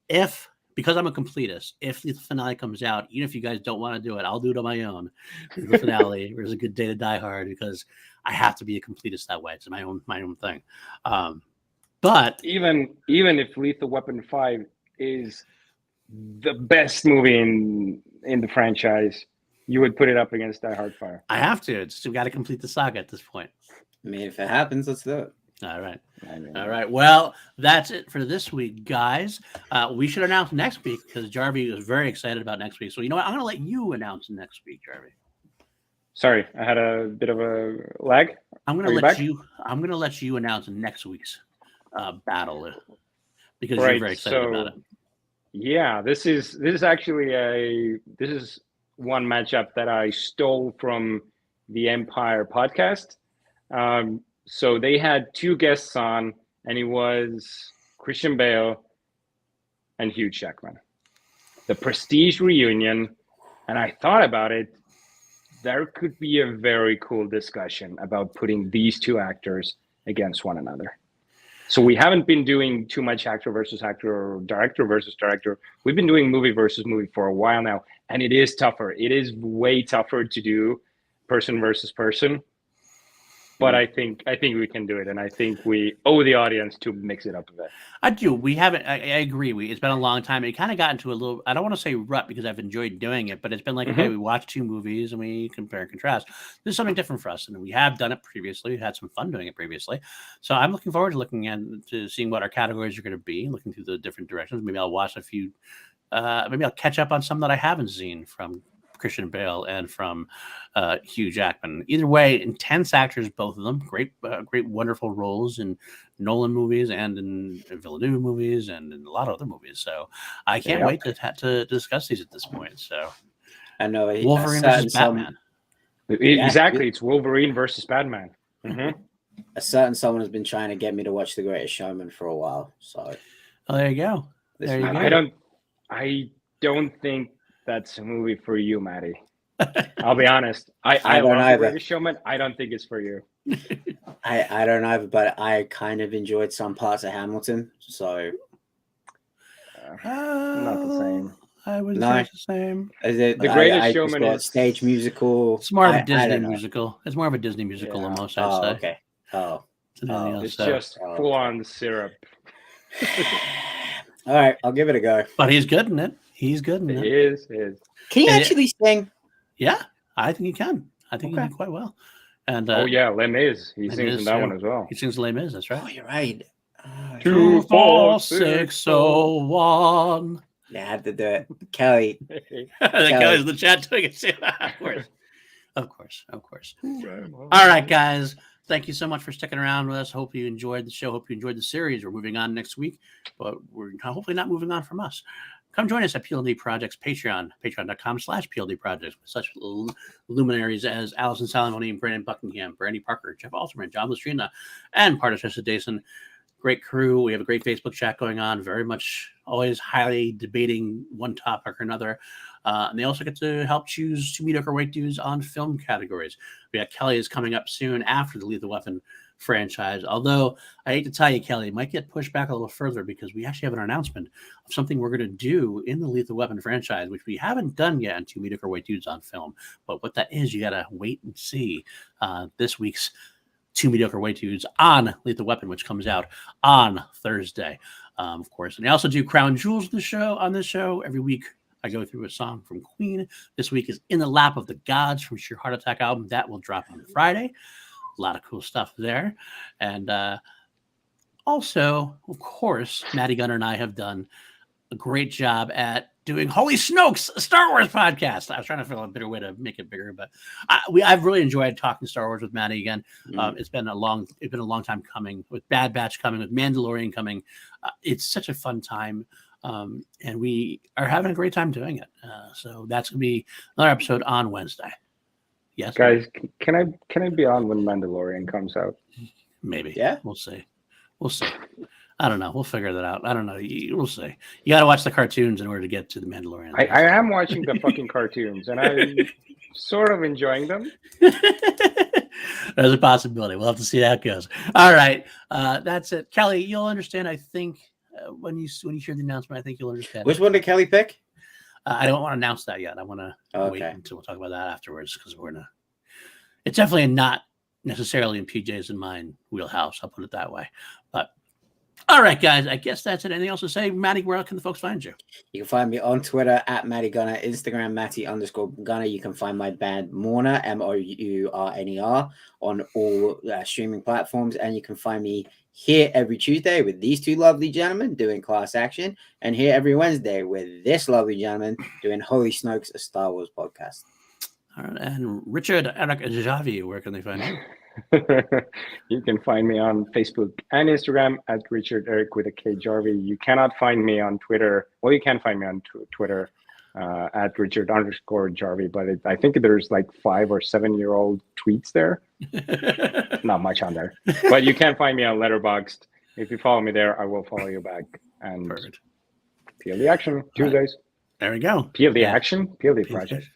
if because I'm a completist, if the finale comes out, even if you guys don't want to do it, I'll do it on my own. The finale there's a good day to Die Hard because I have to be a completist that way. It's my own thing. But even if Lethal Weapon 5 is the best movie in the franchise, you would put it up against Die Hard 5. I have to. We got to complete the saga at this point. I mean, if it happens, let's do it. All right. I mean, All right. Well, that's it for this week, guys. We should announce next week because Jarvi was very excited about next week. So you know what? I'm going to let you announce next week, Jarvi. Sorry, I had a bit of a lag. I'm going to let you announce next week's battle because you're very excited about it. Yeah, this is actually one matchup that I stole from the Empire podcast. So they had two guests on, and it was Christian Bale and Hugh Jackman. The Prestige reunion, and I thought about it. There could be a very cool discussion about putting these two actors against one another. So we haven't been doing too much actor versus actor or director versus director. We've been doing movie versus movie for a while now, and it is tougher. It is way tougher to do person versus person. But I think we can do it, and I think we owe the audience to mix it up a bit. I do. We haven't. I agree. It's been a long time. It kind of got into a little. I don't want to say rut because I've enjoyed doing it, but it's been like okay, we watch two movies and we compare and contrast. There's something different for us, and we have done it previously. We've had some fun doing it previously, so I'm looking forward to seeing what our categories are going to be. Looking through the different directions. Maybe I'll watch a few. Maybe I'll catch up on some that I haven't seen from Christian Bale and from Hugh Jackman. Either way, intense actors, both of them. Great, wonderful roles in Nolan movies and in Villeneuve movies and in a lot of other movies. So I can't wait to discuss these at this point. So I know Wolverine versus Batman. Exactly, it's Wolverine versus Batman. A certain someone has been trying to get me to watch The Greatest Showman for a while. So there you go. I don't think that's a movie for you, Matty. I'll be honest. I don't love either. The Greatest Showman. I don't think it's for you. I don't either, but I kind of enjoyed some parts of Hamilton. So not the same. I would say it's the same. The Greatest Showman is stage musical. It's more of a Disney musical. It's more of a Disney musical almost. I'd say. Okay. It's just full on syrup. All right, I'll give it a go. But he's good in it. He's good in it. He is. Can he actually sing? Yeah, I think he can. I think he can quite well. And Les Mis. He sings in that one as well. He sings Les Mis. That's right. Oh, you're right. 2, 4, 6, 0, 1. Yeah, I had to do it. Kelly's in the chat doing it. Of course. All right, guys. Thank you so much for sticking around with us. Hope you enjoyed the show. Hope you enjoyed the series. We're moving on next week, but we're hopefully not moving on from us. Come join us at PLD Projects Patreon, patreon.com/PLD Projects, with such luminaries as Allison Salamoni, Brandon Buckingham, Brandy Parker, Jeff Alterman, John Lustrina, and Partishessa Dason. Great crew. We have a great Facebook chat going on. Very much always highly debating one topic or another. And they also get to help choose two mediocre white dudes on film categories. We got Kelly is coming up soon after the Lethal Weapon franchise. Although I hate to tell you, Kelly, it might get pushed back a little further because we actually have an announcement of something we're going to do in the Lethal Weapon franchise, which we haven't done yet on two mediocre white dudes on film. But what that is, you got to wait and see this week's two mediocre white dudes on Lethal Weapon, which comes out on Thursday, of course. And I also do Crown Jewels on this show every week. I go through a song from Queen. This week is In the Lap of the Gods from Sheer Heart Attack album. That will drop on Friday. A lot of cool stuff there. And also, of course, Matty Gunner and I have done a great job at doing Holy Snokes, a Star Wars podcast. I was trying to figure out a better way to make it bigger, but I've really enjoyed talking Star Wars with Matty again. It's been a long time coming, with Bad Batch coming, with Mandalorian coming. It's such a fun time. And we are having a great time doing it. So that's gonna be another episode on Wednesday. Yes, guys, can I be on when Mandalorian comes out? Maybe. Yeah, we'll see. I don't know. We'll figure that out. I don't know. We'll see. You got to watch the cartoons in order to get to the Mandalorian. I am watching the fucking cartoons, and I'm sort of enjoying them. There's a possibility. We'll have to see how it goes. All right, that's it. Kelly, you'll understand. I think when you hear the announcement, I think you'll understand. Which one did Kelly pick? I don't want to announce that yet. I want to wait until we'll talk about that afterwards, because it's definitely not necessarily in PJ's and mine wheelhouse. I'll put it that way. But all right, guys, I guess that's it. Anything else to say? Matty, where can the folks find you? You can find me on Twitter at Matty Gunner, Instagram Matty_Gunner. You can find my band Mourner, MOURNER, on all streaming platforms, and you can find me here every Tuesday with these two lovely gentlemen doing Class Action, and here every Wednesday with this lovely gentleman doing Holy Snokes, a Star Wars podcast. All right, and Richard-Erik and Jarvi, where can they find you? You can find me on Facebook and Instagram at Richard-Erik with a K Jarvi. You cannot find me on Twitter. Well, you can find me on Twitter at Richard_Jarvi, but I think there's like 5 or 7-year-old tweets there. Not much on there, but you can find me on Letterboxd. If you follow me there, I will follow you back. And Perfect. PLD action Tuesdays. There we go. PLD action, PLD project.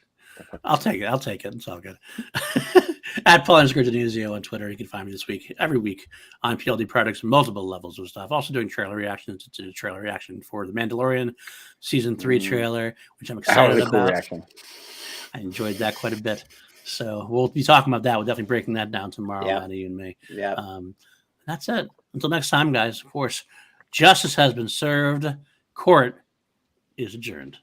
I'll take it. It's all good. At Paul_Denuzio on Twitter. You can find me every week on PLD Products, multiple levels of stuff. Also doing trailer reactions. It's a trailer reaction for The Mandalorian Season 3 trailer, which I'm excited about. Cool reaction. I enjoyed that quite a bit. So we'll be talking about that. We're definitely breaking that down tomorrow, Matty and me. Yeah. That's it. Until next time, guys. Of course, justice has been served. Court is adjourned.